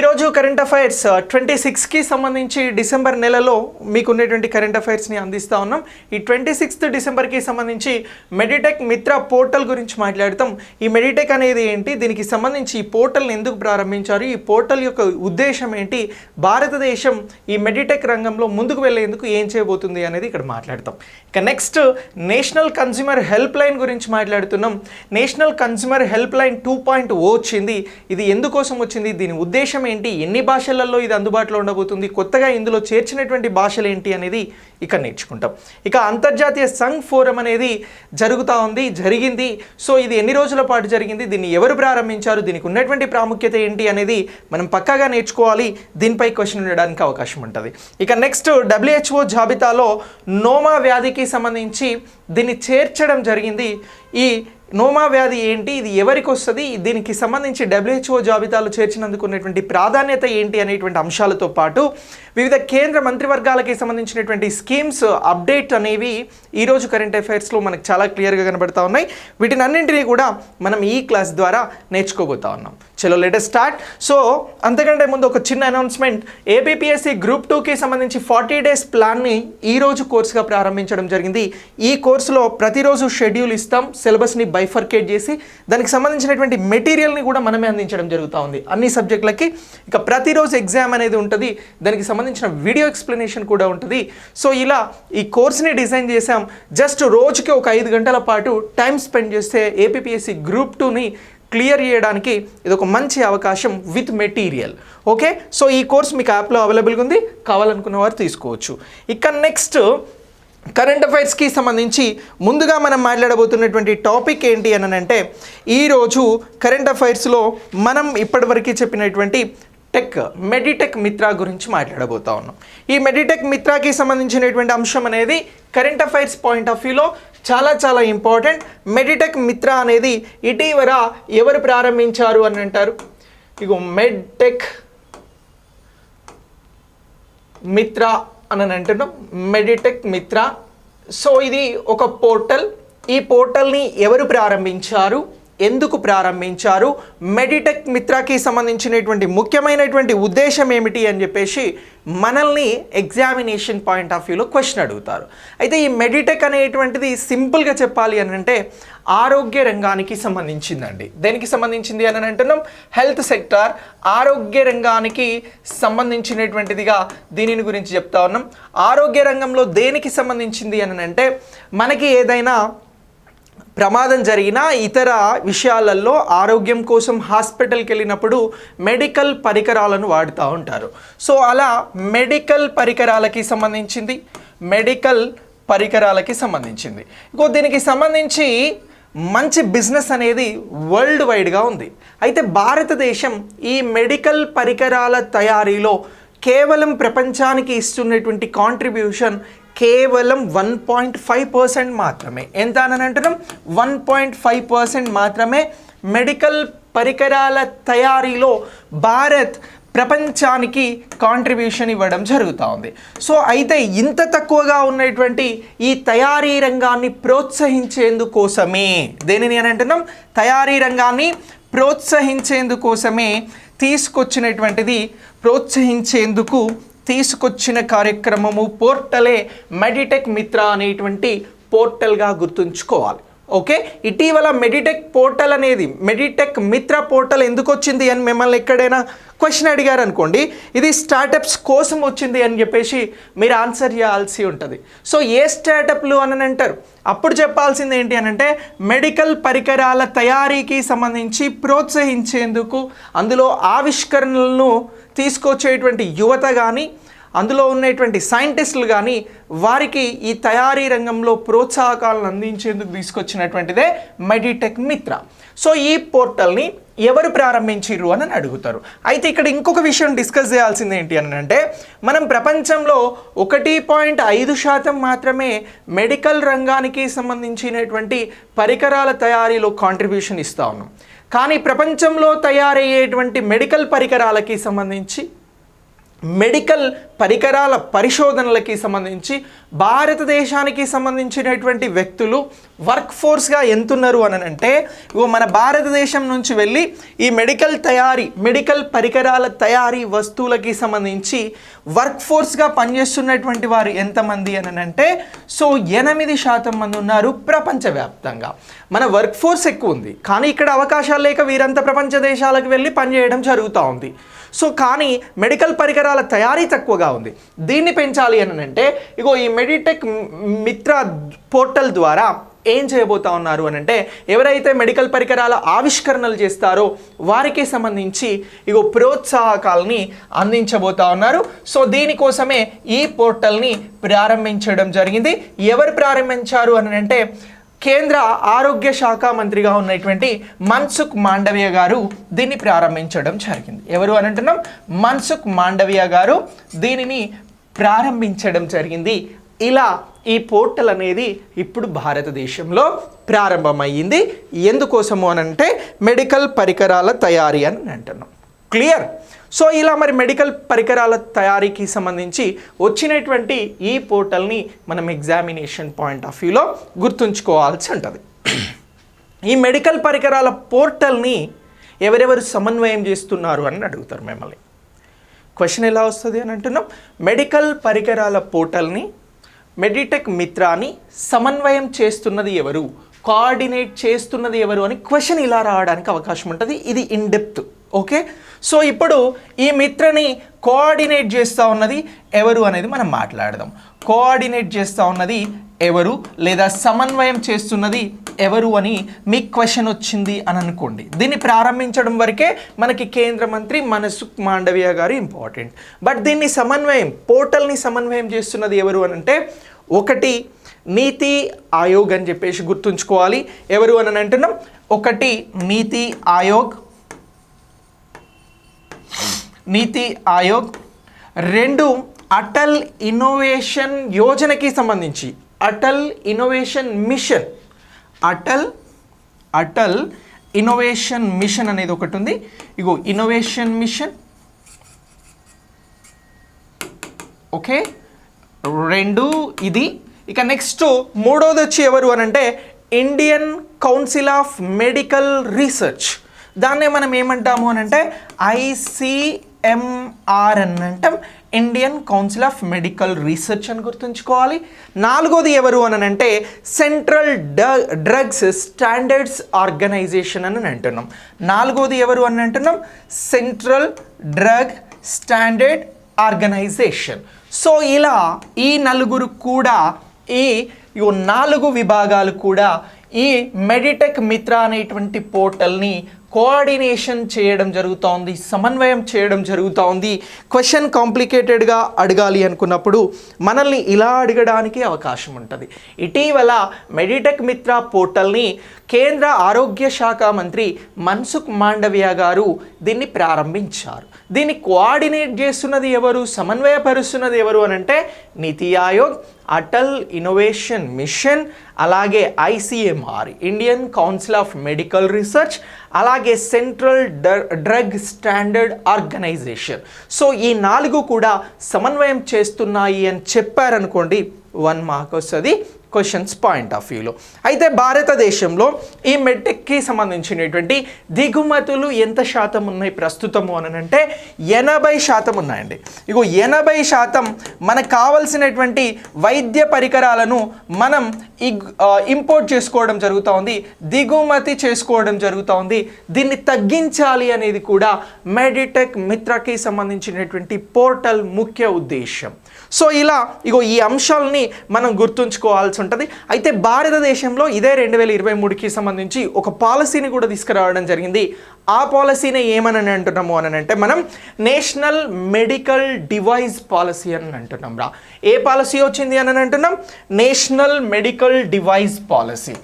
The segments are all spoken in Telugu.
ఈరోజు కరెంట్ అఫైర్స్ 26కి సంబంధించి డిసెంబర్ నెలలో మీకు ఉన్నటువంటి కరెంట్ అఫైర్స్ని అందిస్తూ ఉన్నాం. ఈ 26th డిసెంబర్కి సంబంధించి మెడిటెక్ మిత్ర పోర్టల్ గురించి మాట్లాడతాం. ఈ మెడిటెక్ అనేది ఏంటి, దీనికి సంబంధించి ఈ పోర్టల్ని ఎందుకు ప్రారంభించారు, ఈ పోర్టల్ యొక్క ఉద్దేశం ఏంటి, భారతదేశం ఈ మెడిటెక్ రంగంలో ముందుకు వెళ్ళేందుకు ఏం చేయబోతుంది అనేది ఇక్కడ మాట్లాడతాం. ఇక next national consumer help line గురించి మాట్లాడుతున్నాం. నేషనల్ కన్స్యూమర్ హెల్ప్ లైన్ 2.0 వచ్చింది. ఇది ఎందుకోసం వచ్చింది, దీని ఉద్దేశం ఏంటి, ఎన్ని భాషలలో ఇది అందుబాటులో ఉండబోతుంది, కొత్తగా ఇందులో చేర్చినటువంటి భాషలు ఏంటి అనేది ఇక్కడ నేర్చుకుంటాం. ఇక అంతర్జాతీయ సంఘ్ ఫోరం అనేది జరిగింది. సో ఇది ఎన్ని రోజుల పాటు జరిగింది, దీన్ని ఎవరు ప్రారంభించారు, దీనికి ఉన్నటువంటి ప్రాముఖ్యత ఏంటి అనేది మనం పక్కాగా నేర్చుకోవాలి. దీనిపై క్వశ్చన్ ఉండడానికి అవకాశం ఉంటుంది. ఇక నెక్స్ట్ WHO జాబితాలో నోమా వ్యాధికి సంబంధించి దీన్ని చేర్చడం జరిగింది. ఈ నోమా వ్యాధి ఏంటి, ఇది ఎవరికి వస్తుంది, దీనికి సంబంధించి WHO జాబితాలో చేర్చినందుకు ఉన్నటువంటి ప్రాధాన్యత ఏంటి అనేటువంటి అంశాలతో పాటు వివిధ కేంద్ర మంత్రివర్గాలకి సంబంధించినటువంటి స్కీమ్స్ అప్డేట్ అనేవి ఈరోజు కరెంట్ అఫైర్స్లో మనకు చాలా క్లియర్గా కనబడతా ఉన్నాయి. వీటిని అన్నింటినీ కూడా మనం ఈ క్లాస్ ద్వారా నేర్చుకోబోతా ఉన్నాం. చలో లెటెస్ట్ స్టార్ట్. సో అంతకంటే ముందు ఒక చిన్న అనౌన్స్మెంట్. APPSC Group 2కి సంబంధించి 40 days ప్లాన్ని ఈరోజు కోర్సుగా ప్రారంభించడం జరిగింది. ఈ కోర్సులో ప్రతిరోజు షెడ్యూల్ ఇస్తాం, సిలబస్ని బైఫర్కేట్ చేసి దానికి సంబంధించినటువంటి మెటీరియల్ని కూడా మనమే అందించడం జరుగుతూ ఉంది అన్ని సబ్జెక్టులకి. ఇక ప్రతిరోజు ఎగ్జామ్ అనేది ఉంటుంది, దానికి సంబంధించిన వీడియో ఎక్స్ప్లెనేషన్ కూడా ఉంటుంది. సో ఇలా ఈ కోర్స్ని డిజైన్ చేసాం. జస్ట్ రోజుకి ఒక 5 గంటల పాటు టైం స్పెండ్ చేస్తే APPSC Group 2ని క్లియర్ చేయడానికి ఇది ఒక మంచి అవకాశం విత్ మెటీరియల్. ఓకే, సో ఈ కోర్స్ మీకు యాప్లో అవైలబుల్గా ఉంది, కావాలనుకున్న వారు తీసుకోవచ్చు. ఇక నెక్స్ట్ కరెంట్ అఫైర్స్కి సంబంధించి ముందుగా మనం మాట్లాడబోతున్నటువంటి టాపిక్ ఏంటి అని అంటే, ఈరోజు కరెంట్ అఫైర్స్లో మనం ఇప్పటివరకు చెప్పినటువంటి మెడిటెక్ మిత్ర గురించి మాట్లాడబోతా ఉన్నాం. ఈ మెడిటెక్ మిత్రకి సంబంధించినటువంటి అంశం అనేది కరెంట్ అఫైర్స్ పాయింట్ ఆఫ్ వ్యూలో చాలా చాలా ఇంపార్టెంట్. మెడిటెక్ మిత్ర అనేది ఇటీవల ఎవరు ప్రారంభించారు అని అంటారు. ఇగో మెడిటెక్ మిత్ర అని అంటున్నాం. మెడిటెక్ మిత్ర. సో ఇది ఒక పోర్టల్. ఈ పోర్టల్ని ఎవరు ప్రారంభించారు, ఎందుకు ప్రారంభించారు, మెడిటెక్ మిత్రకి సంబంధించినటువంటి ముఖ్యమైనటువంటి ఉద్దేశం ఏమిటి అని చెప్పేసి మనల్ని ఎగ్జామినేషన్ పాయింట్ ఆఫ్ వ్యూలో క్వశ్చన్ అడుగుతారు. అయితే ఈ మెడిటెక్ అనేటువంటిది సింపుల్గా చెప్పాలి అని అంటే ఆరోగ్య రంగానికి సంబంధించిందండి. దేనికి సంబంధించింది అని అంటున్నాం, హెల్త్ సెక్టార్, ఆరోగ్య రంగానికి సంబంధించినటువంటిదిగా దీనిని గురించి చెప్తా ఉన్నాం. ఆరోగ్య రంగంలో దేనికి సంబంధించింది అని అంటే, మనకి ఏదైనా ప్రమాదం జరిగినా ఇతర విషయాలలో ఆరోగ్యం కోసం హాస్పిటల్కి వెళ్ళినప్పుడు మెడికల్ పరికరాలను వాడుతూ ఉంటారు. సో అలా మెడికల్ పరికరాలకి సంబంధించింది ఇంకో దీనికి సంబంధించి మంచి బిజినెస్ అనేది వరల్డ్ వైడ్గా ఉంది. అయితే భారతదేశం ఈ మెడికల్ పరికరాల తయారీలో కేవలం ప్రపంచానికి ఇస్తున్నటువంటి కాంట్రిబ్యూషన్ కేవలం 1.5% మాత్రమే. ఎంత అని అంటున్నాం, 1.5% మాత్రమే మెడికల్ పరికరాల తయారీలో భారత్ ప్రపంచానికి కాంట్రిబ్యూషన్ ఇవ్వడం జరుగుతూ ఉంది. సో అయితే ఇంత తక్కువగా ఉన్నటువంటి ఈ తయారీ రంగాన్ని ప్రోత్సహించేందుకోసమే, దేనిని అని అంటున్నాం, తయారీ రంగాన్ని ప్రోత్సహించేందుకోసమే తీసుకొచ్చిన కార్యక్రమము పోర్టలే మెడిటెక్ మిత్ర అనేటువంటి పోర్టల్గా గుర్తుంచుకోవాలి. ఓకే, ఇటీవల మెడిటెక్ పోర్టల్ అనేది మెడిటెక్ మిత్ర పోర్టల్ ఎందుకు వచ్చింది అని మిమ్మల్ని ఎక్కడైనా క్వశ్చన్ అడిగారు అనుకోండి, ఇది స్టార్టప్స్ కోసం వచ్చింది అని చెప్పేసి మీరు ఆన్సర్ చేయాల్సి ఉంటుంది. సో ఏ స్టార్టప్లు అని అంటారు, అప్పుడు చెప్పాల్సింది ఏంటి అని అంటే మెడికల్ పరికరాల తయారీకి సంబంధించి ప్రోత్సహించేందుకు, అందులో ఆవిష్కరణలను తీసుకొచ్చేటువంటి యువత కానీ, అందులో ఉన్నటువంటి సైంటిస్టులు కానీ వారికి ఈ తయారీ రంగంలో ప్రోత్సాహకాలను అందించేందుకు తీసుకొచ్చినటువంటిదే మెడిటెక్ మిత్ర. సో ఈ పోర్టల్ని ఎవరు ప్రారంభించారు అని అడుగుతారు. అయితే ఇక్కడ ఇంకొక విషయం డిస్కస్ చేయాల్సింది ఏంటి అని అంటే, మనం ప్రపంచంలో 1.5% మాత్రమే మెడికల్ రంగానికి సంబంధించినటువంటి పరికరాల తయారీలో కాంట్రిబ్యూషన్ ఇస్తూ ఉన్నాం. కానీ ప్రపంచంలో తయారయ్యేటువంటి మెడికల్ పరికరాలకి సంబంధించి మెడికల్ పరికరాల పరిశోధనలకి సంబంధించి భారతదేశానికి సంబంధించినటువంటి వ్యక్తులు వర్క్ ఫోర్స్గా ఎంతున్నారు అని అంటే మన భారతదేశం నుంచి వెళ్ళి ఈ మెడికల్ పరికరాల తయారీ వస్తువులకి సంబంధించి వర్క్ ఫోర్స్గా పనిచేస్తున్నటువంటి వారు ఎంతమంది అని అంటే 8% మంది ఉన్నారు ప్రపంచవ్యాప్తంగా. మన వర్క్ ఫోర్స్ ఎక్కువ ఉంది, కానీ ఇక్కడ అవకాశాలు లేక వీరంతా ప్రపంచ దేశాలకు వెళ్ళి పనిచేయడం జరుగుతూ ఉంది. కానీ మెడికల్ పరికరాల తయారీ తక్కువగా ఉంది. దీన్ని పెంచాలి అని అంటే ఈ మెడిటెక్ మిత్ర పోర్టల్ ద్వారా ఏం చేయబోతా ఉన్నారు అని అంటే ఎవరైతే మెడికల్ పరికరాల ఆవిష్కరణలు చేస్తారో వారికి సంబంధించి ప్రోత్సాహకాలని అందించబోతా ఉన్నారు. దీనికోసమే ఈ పోర్టల్ని ప్రారంభించడం జరిగింది. ఎవరు ప్రారంభించారు అని అంటే కేంద్ర ఆరోగ్య శాఖ మంత్రిగా ఉన్నటువంటి మన్సుఖ్ మాండవీయ గారు దీన్ని ప్రారంభించడం జరిగింది. ఎవరు అని అంటున్నాం? మన్సుఖ్ మాండవీయ గారు దీనిని ప్రారంభించడం జరిగింది. ఇలా ఈ పోర్టల్ అనేది ఇప్పుడు భారతదేశంలో ప్రారంభమయ్యింది. ఎందుకోసము అని అంటే మెడికల్ పరికరాల తయారీ అని అంటున్నాం. క్లియర్? ఇలా మరి మెడికల్ పరికరాల తయారీకి సంబంధించి వచ్చినటువంటి ఈ పోర్టల్ని మనం ఎగ్జామినేషన్ పాయింట్ ఆఫ్ వ్యూలో గుర్తుంచుకోవాల్సి ఉంటుంది. ఈ మెడికల్ పరికరాల పోర్టల్ని ఎవరెవరు సమన్వయం చేస్తున్నారు అని అడుగుతారు మిమ్మల్ని. క్వశ్చన్ ఎలా వస్తుంది అని అంటున్నాం? మెడికల్ పరికరాల పోర్టల్ని మెడిటెక్ మిత్రాని సమన్వయం చేస్తున్నది ఎవరు, కోఆర్డినేట్ చేస్తున్నది ఎవరు అని క్వశ్చన్ ఇలా రావడానికి అవకాశం ఉంటుంది. ఇది ఇన్ డెప్త్. ఓకే, ఇప్పుడు ఈ మిత్రని కోఆర్డినేట్ చేస్తూ ఉన్నది ఎవరు అనేది మనం మాట్లాడదాం. కోఆర్డినేట్ చేస్తూ ఉన్నది ఎవరు లేదా సమన్వయం చేస్తున్నది ఎవరు అని మీకు క్వశ్చన్ వచ్చింది అని అనుకోండి. దీన్ని ప్రారంభించడం వరకే మనకి కేంద్ర మంత్రి మన్సుఖ్ మాండవీయ గారు ఇంపార్టెంట్. బట్ దీన్ని పోర్టల్ని సమన్వయం చేస్తున్నది ఎవరు అని అంటే ఒకటి నీతి ఆయోగ్ అని చెప్పేసి గుర్తుంచుకోవాలి. ఎవరు అని అంటున్నాం? ఒకటి నీతి ఆయోగ్, రెండు అటల్ ఇన్నోవేషన్ యోజనకి సంబంధించి Atal innovation mission, Atal innovation mission అనేది ఒకటి ఉంది. Innovation mission. ఓకే, రెండు ఇది. ఇక నెక్స్ట్ మూడోది వచ్చి ఎవరు అని అంటే Indian council of medical research. దాన్నే మనం ఏమంటాము అని అంటే ICMR అని అంటాం, Indian council of medical research అని గుర్తుంచుకోవాలి. నాలుగోది ఎవరు అని అంటే సెంట్రల్ డ్రగ్స్ స్టాండర్డ్స్ ఆర్గనైజేషన్ అని అంటున్నాం. నాలుగోది ఎవరు అని అంటున్నాం? Central drug standard organisation. ఇలా ఈ నలుగురు కూడా ఈ 4 విభాగాలు కూడా ఈ మెడిటెక్ మిత్ర అనేటువంటి పోర్టల్ని కోఆర్డినేషన్ చేయడం జరుగుతోంది, సమన్వయం చేయడం జరుగుతోంది. క్వశ్చన్ కాంప్లికేటెడ్గా అడగాలి అనుకున్నప్పుడు మనల్ని ఇలా అడగడానికి అవకాశం ఉంటుంది. ఇటీవల మెడిటెక్ మిత్ర పోర్టల్ని కేంద్ర ఆరోగ్య శాఖ మంత్రి మన్సుఖ్ మాండవీయ గారు దీన్ని ప్రారంభించారు. దీన్ని కోఆర్డినేట్ చేస్తున్నది ఎవరు, సమన్వయపరుస్తున్నది ఎవరు అని అంటే నీతి ఆయోగ్, అటల్ ఇన్నోవేషన్ మిషన్, అలాగే ICMR Indian council of medical research, అలాగే సెంట్రల్ డ్రగ్ స్టాండర్డ్ ఆర్గనైజేషన్. ఈ 4 కూడా సమన్వయం చేస్తున్నాయి అని చెప్పారనుకోండి 1 మార్క్ వస్తుంది క్వశ్చన్స్ పాయింట్ ఆఫ్ వ్యూలో. అయితే భారతదేశంలో ఈ మెడ్టెక్కి సంబంధించినటువంటి దిగుమతులు ఎంత శాతం ఉన్నాయి ప్రస్తుతము అని అంటే 80% ఉన్నాయండి. 80% మనకు కావాల్సినటువంటి వైద్య పరికరాలను మనం ఇంపోర్ట్ చేసుకోవడం జరుగుతూ ఉంది, దిగుమతి చేసుకోవడం జరుగుతూ ఉంది. దీన్ని తగ్గించాలి అనేది కూడా మెడిటెక్ మిత్రకి సంబంధించినటువంటి పోర్టల్ ముఖ్య ఉద్దేశం. ఇలా ఈ అంశాలని మనం గుర్తుంచుకోవాల్సి ఉంటుంది. అయితే భారతదేశంలో ఇదే 2023కి సంబంధించి ఒక పాలసీని కూడా తీసుకురావడం జరిగింది. ఆ పాలసీని ఏమని అంటున్నాము అని అంటే మనం నేషనల్ మెడికల్ డివైస్ పాలసీ అని అంటున్నాం రా. ఏ పాలసీ వచ్చింది అని అంటున్నాం? National medical device policy.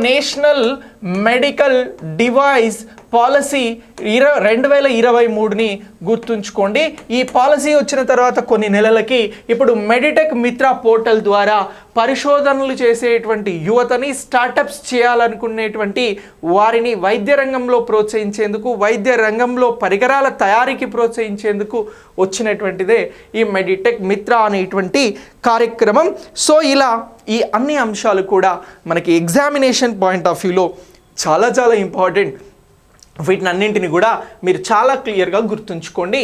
National medical device policy 2023ని గుర్తుంచుకోండి. ఈ పాలసీ వచ్చిన తర్వాత కొన్ని నెలలకి ఇప్పుడు మెడిటెక్ మిత్ర పోర్టల్ ద్వారా పరిశోధనలు చేసేటువంటి యువతని స్టార్టప్స్ చేయాలనుకునేటువంటి వారిని వైద్య రంగంలో ప్రోత్సహించేందుకు, వైద్య రంగంలో పరికరాల తయారీకి ప్రోత్సహించేందుకు వచ్చినటువంటిదే ఈ మెడిటెక్ మిత్ర అనేటువంటి కార్యక్రమం. సో ఇలా ఈ అన్ని అంశాలు కూడా మనకి ఎగ్జామినేషన్ పాయింట్ ఆఫ్ వ్యూలో చాలా చాలా ఇంపార్టెంట్. వీటిని అన్నింటిని కూడా మీరు చాలా క్లియర్గా గుర్తుంచుకోండి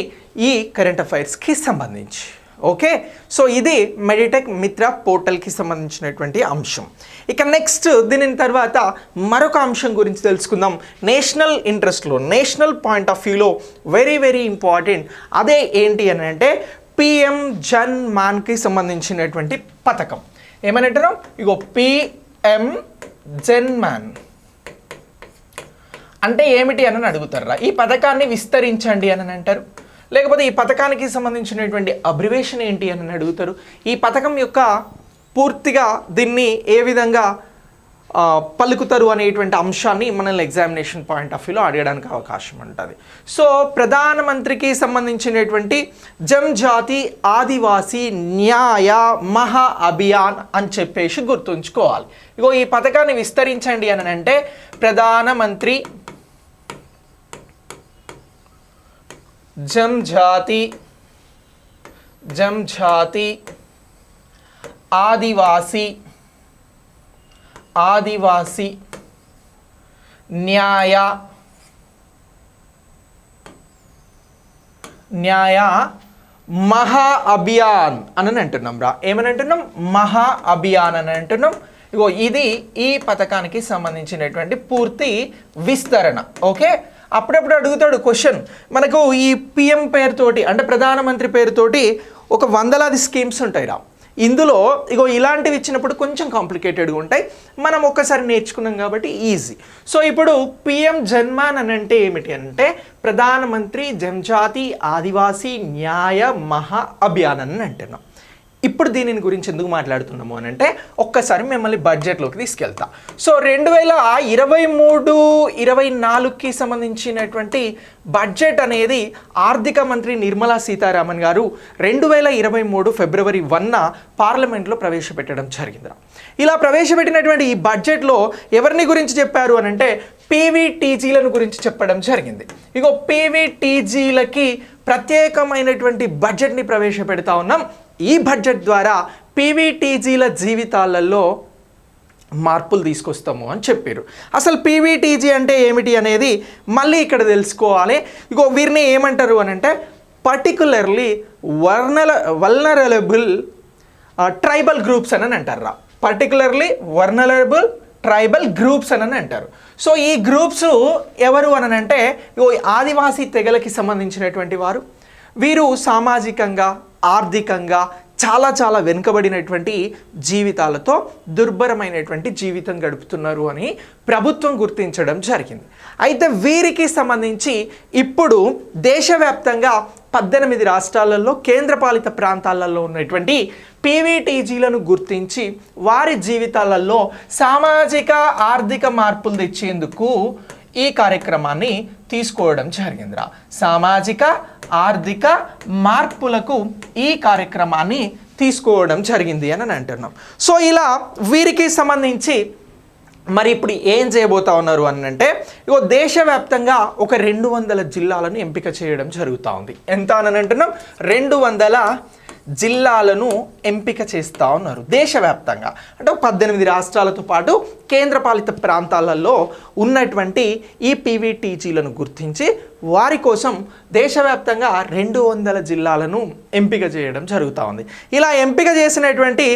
ఈ కరెంట్ అఫైర్స్కి సంబంధించి. ఓకే, సో ఇది మెడిటెక్ మిత్ర పోర్టల్కి సంబంధించినటువంటి అంశం. ఇక నెక్స్ట్ దీని తర్వాత మరొక అంశం గురించి తెలుసుకుందాం. నేషనల్ ఇంట్రెస్ట్లో, నేషనల్ పాయింట్ ఆఫ్ వ్యూలో వెరీ వెరీ ఇంపార్టెంట్. అదే ఏంటి అని అంటే పిఎం జన్ మాన్కి సంబంధించినటువంటి పథకం. ఏమనంటారు? ఇగో పిఎం జన్ మాన్ అంటే ఏమిటి అని అడుగుతారా? ఈ పథకాన్ని విస్తరించండి అని అంటారు, లేకపోతే ఈ పథకానికి సంబంధించినటువంటి అబ్రివేషన్ ఏంటి అని అడుగుతారు. ఈ పథకం యొక్క పూర్తిగా దీన్ని ఏ విధంగా పలుకుతారు అనేటువంటి అంశాన్ని మనల్ని ఎగ్జామినేషన్ పాయింట్ ఆఫ్ వ్యూలో అడగడానికి అవకాశం ఉంటుంది. సో ప్రధానమంత్రికి సంబంధించినటువంటి జన్జాతి ఆదివాసీ న్యాయ మహా అభియాన్ అని చెప్పేసి గుర్తుంచుకోవాలి. ఇగో ఈ పథకాన్ని విస్తరించండి అని అంటే ప్రధానమంత్రి జన్జాతి ఆదివాసి న్యాయ మహా అభియాన్ అని అంటున్నాం రా. ఏమని అంటున్నాం? మహా అభియాన్ అని అంటున్నాం. ఇగో ఇది ఈ పథకానికి సంబంధించినటువంటి పూర్తి విస్తరణ. ఓకే, అప్పుడప్పుడు అడుగుతాడు క్వశ్చన్, మనకు ఈ పిఎం పేరుతోటి అంటే ప్రధానమంత్రి పేరుతోటి ఒక వందలాది స్కీమ్స్ ఉంటాయి రా. ఇందులో ఇగో ఇలాంటివి ఇచ్చినప్పుడు కొంచెం కాంప్లికేటెడ్గా ఉంటాయి. మనం ఒక్కసారి నేర్చుకున్నాం కాబట్టి ఈజీ. సో ఇప్పుడు పిఎం జన్మాన్ అని అంటే ఏమిటి అంటే ప్రధానమంత్రి జన్జాతి ఆదివాసీ న్యాయ మహా అభియాన్ అని అంటున్నాం. ఇప్పుడు దీనిని గురించి ఎందుకు మాట్లాడుతున్నాము అని అంటే ఒక్కసారి మిమ్మల్ని బడ్జెట్లోకి తీసుకెళ్తా. సో 2023-24కి సంబంధించినటువంటి బడ్జెట్ అనేది ఆర్థిక మంత్రి నిర్మలా సీతారామన్ గారు 2023 ఫిబ్రవరి 1న పార్లమెంట్లో ప్రవేశపెట్టడం జరిగింది. ఇలా ప్రవేశపెట్టినటువంటి ఈ బడ్జెట్లో ఎవరిని గురించి చెప్పారు అని అంటే పీవీటీజీలను గురించి చెప్పడం జరిగింది. ఇగో పీవీటీజీలకి ప్రత్యేకమైనటువంటి బడ్జెట్ని ప్రవేశపెడతా ఉన్నాం. ఈ బడ్జెట్ ద్వారా పీవీటీజీల జీవితాలలో మార్పులు తీసుకొస్తాము అని చెప్పారు. అసలు పీవీటీజీ అంటే ఏమిటి అనేది మళ్ళీ ఇక్కడ తెలుసుకోవాలి. ఇగో వీరిని ఏమంటారు అని అంటే పర్టికులర్లీ వల్నరబుల్ ట్రైబల్ గ్రూప్స్ అని అంటారు. పర్టికులర్లీ వల్నరబుల్ ట్రైబల్ గ్రూప్స్ అని అంటారు. సో ఈ గ్రూప్స్ ఎవరు అని అంటే ఆదివాసీ తెగలకి సంబంధించినటువంటి వారు. వీరు సామాజికంగా ఆర్థికంగా చాలా చాలా వెనుకబడినటువంటి జీవితాలతో దుర్భరమైనటువంటి జీవితం గడుపుతున్నారు అని ప్రభుత్వం గుర్తించడం జరిగింది. అయితే వీరికి సంబంధించి ఇప్పుడు దేశవ్యాప్తంగా 18 రాష్ట్రాలలో కేంద్రపాలిత ప్రాంతాలలో ఉన్నటువంటి పీవీటీజీలను గుర్తించి వారి జీవితాలలో సామాజిక ఆర్థిక మార్పులు తెచ్చేందుకు ఈ కార్యక్రమాన్ని తీసుకోవడం జరిగిందిరా. సామాజిక ఆర్థిక మార్పులకు ఈ కార్యక్రమాన్ని తీసుకోవడం జరిగింది అని అంటున్నాం. సో ఇలా వీరికి సంబంధించి మరి ఇప్పుడు ఏం చేయబోతా ఉన్నారు అని అంటే ఇగో దేశవ్యాప్తంగా ఒక 200 జిల్లాలను ఎంపిక చేయడం జరుగుతూ ఉంది. ఎంత అని అంటున్నాం? 200 జిల్లాలను ఎంపిక చేస్తూ ఉన్నారు దేశవ్యాప్తంగా. అంటే 18 రాష్ట్రాలతో పాటు కేంద్రపాలిత ప్రాంతాలలో ఉన్నటువంటి ఈ పీవీటీజీలను గుర్తించి వారి కోసం దేశవ్యాప్తంగా 200 జిల్లాలను ఎంపిక చేయడం జరుగుతూ ఉంది. ఇలా ఎంపిక చేసినటువంటి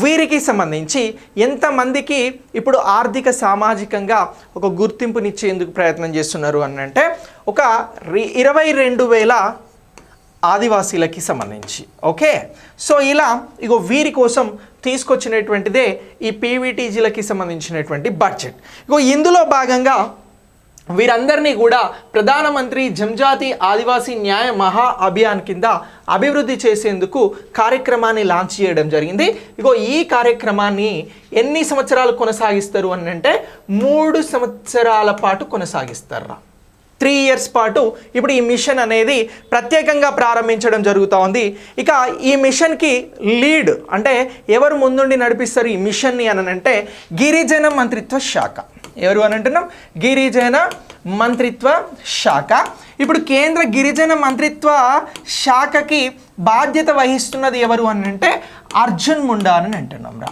వీరికి సంబంధించి ఎంతమందికి ఇప్పుడు ఆర్థిక సామాజికంగా ఒక గుర్తింపునిచ్చేందుకు ప్రయత్నం చేస్తున్నారు అని అంటే ఒక 22,000 ఆదివాసీలకి సంబంధించి. ఓకే, సో ఇలా ఇగో వీరి కోసం తీసుకొచ్చినటువంటిదే ఈ పీవీటీజీలకి సంబంధించినటువంటి బడ్జెట్. ఇగో ఇందులో భాగంగా వీరందరినీ కూడా ప్రధానమంత్రి జన్జాతి ఆదివాసీ న్యాయ మహా అభియాన్ కింద అభివృద్ధి చేసేందుకు కార్యక్రమాన్ని లాంచ్ చేయడం జరిగింది. ఇగో ఈ కార్యక్రమాన్ని ఎన్ని సంవత్సరాలు కొనసాగిస్తారు అని అంటే 3 సంవత్సరాల పాటు కొనసాగిస్తారా. 3 years పాటు ఇప్పుడు ఈ మిషన్ అనేది ప్రత్యేకంగా ప్రారంభించడం జరుగుతూ ఉంది. ఇక ఈ మిషన్కి లీడ్ అంటే ఎవరు ముందుండి నడిపిస్తారు ఈ మిషన్ని అని అంటే గిరిజన మంత్రిత్వ శాఖ. ఎవరు అని అంటున్నాం? గిరిజన మంత్రిత్వ శాఖ. ఇప్పుడు కేంద్ర గిరిజన మంత్రిత్వ శాఖకి బాధ్యత వహిస్తున్నది ఎవరు అని అంటే అర్జున్ ముండా అని అంటున్నాం రా.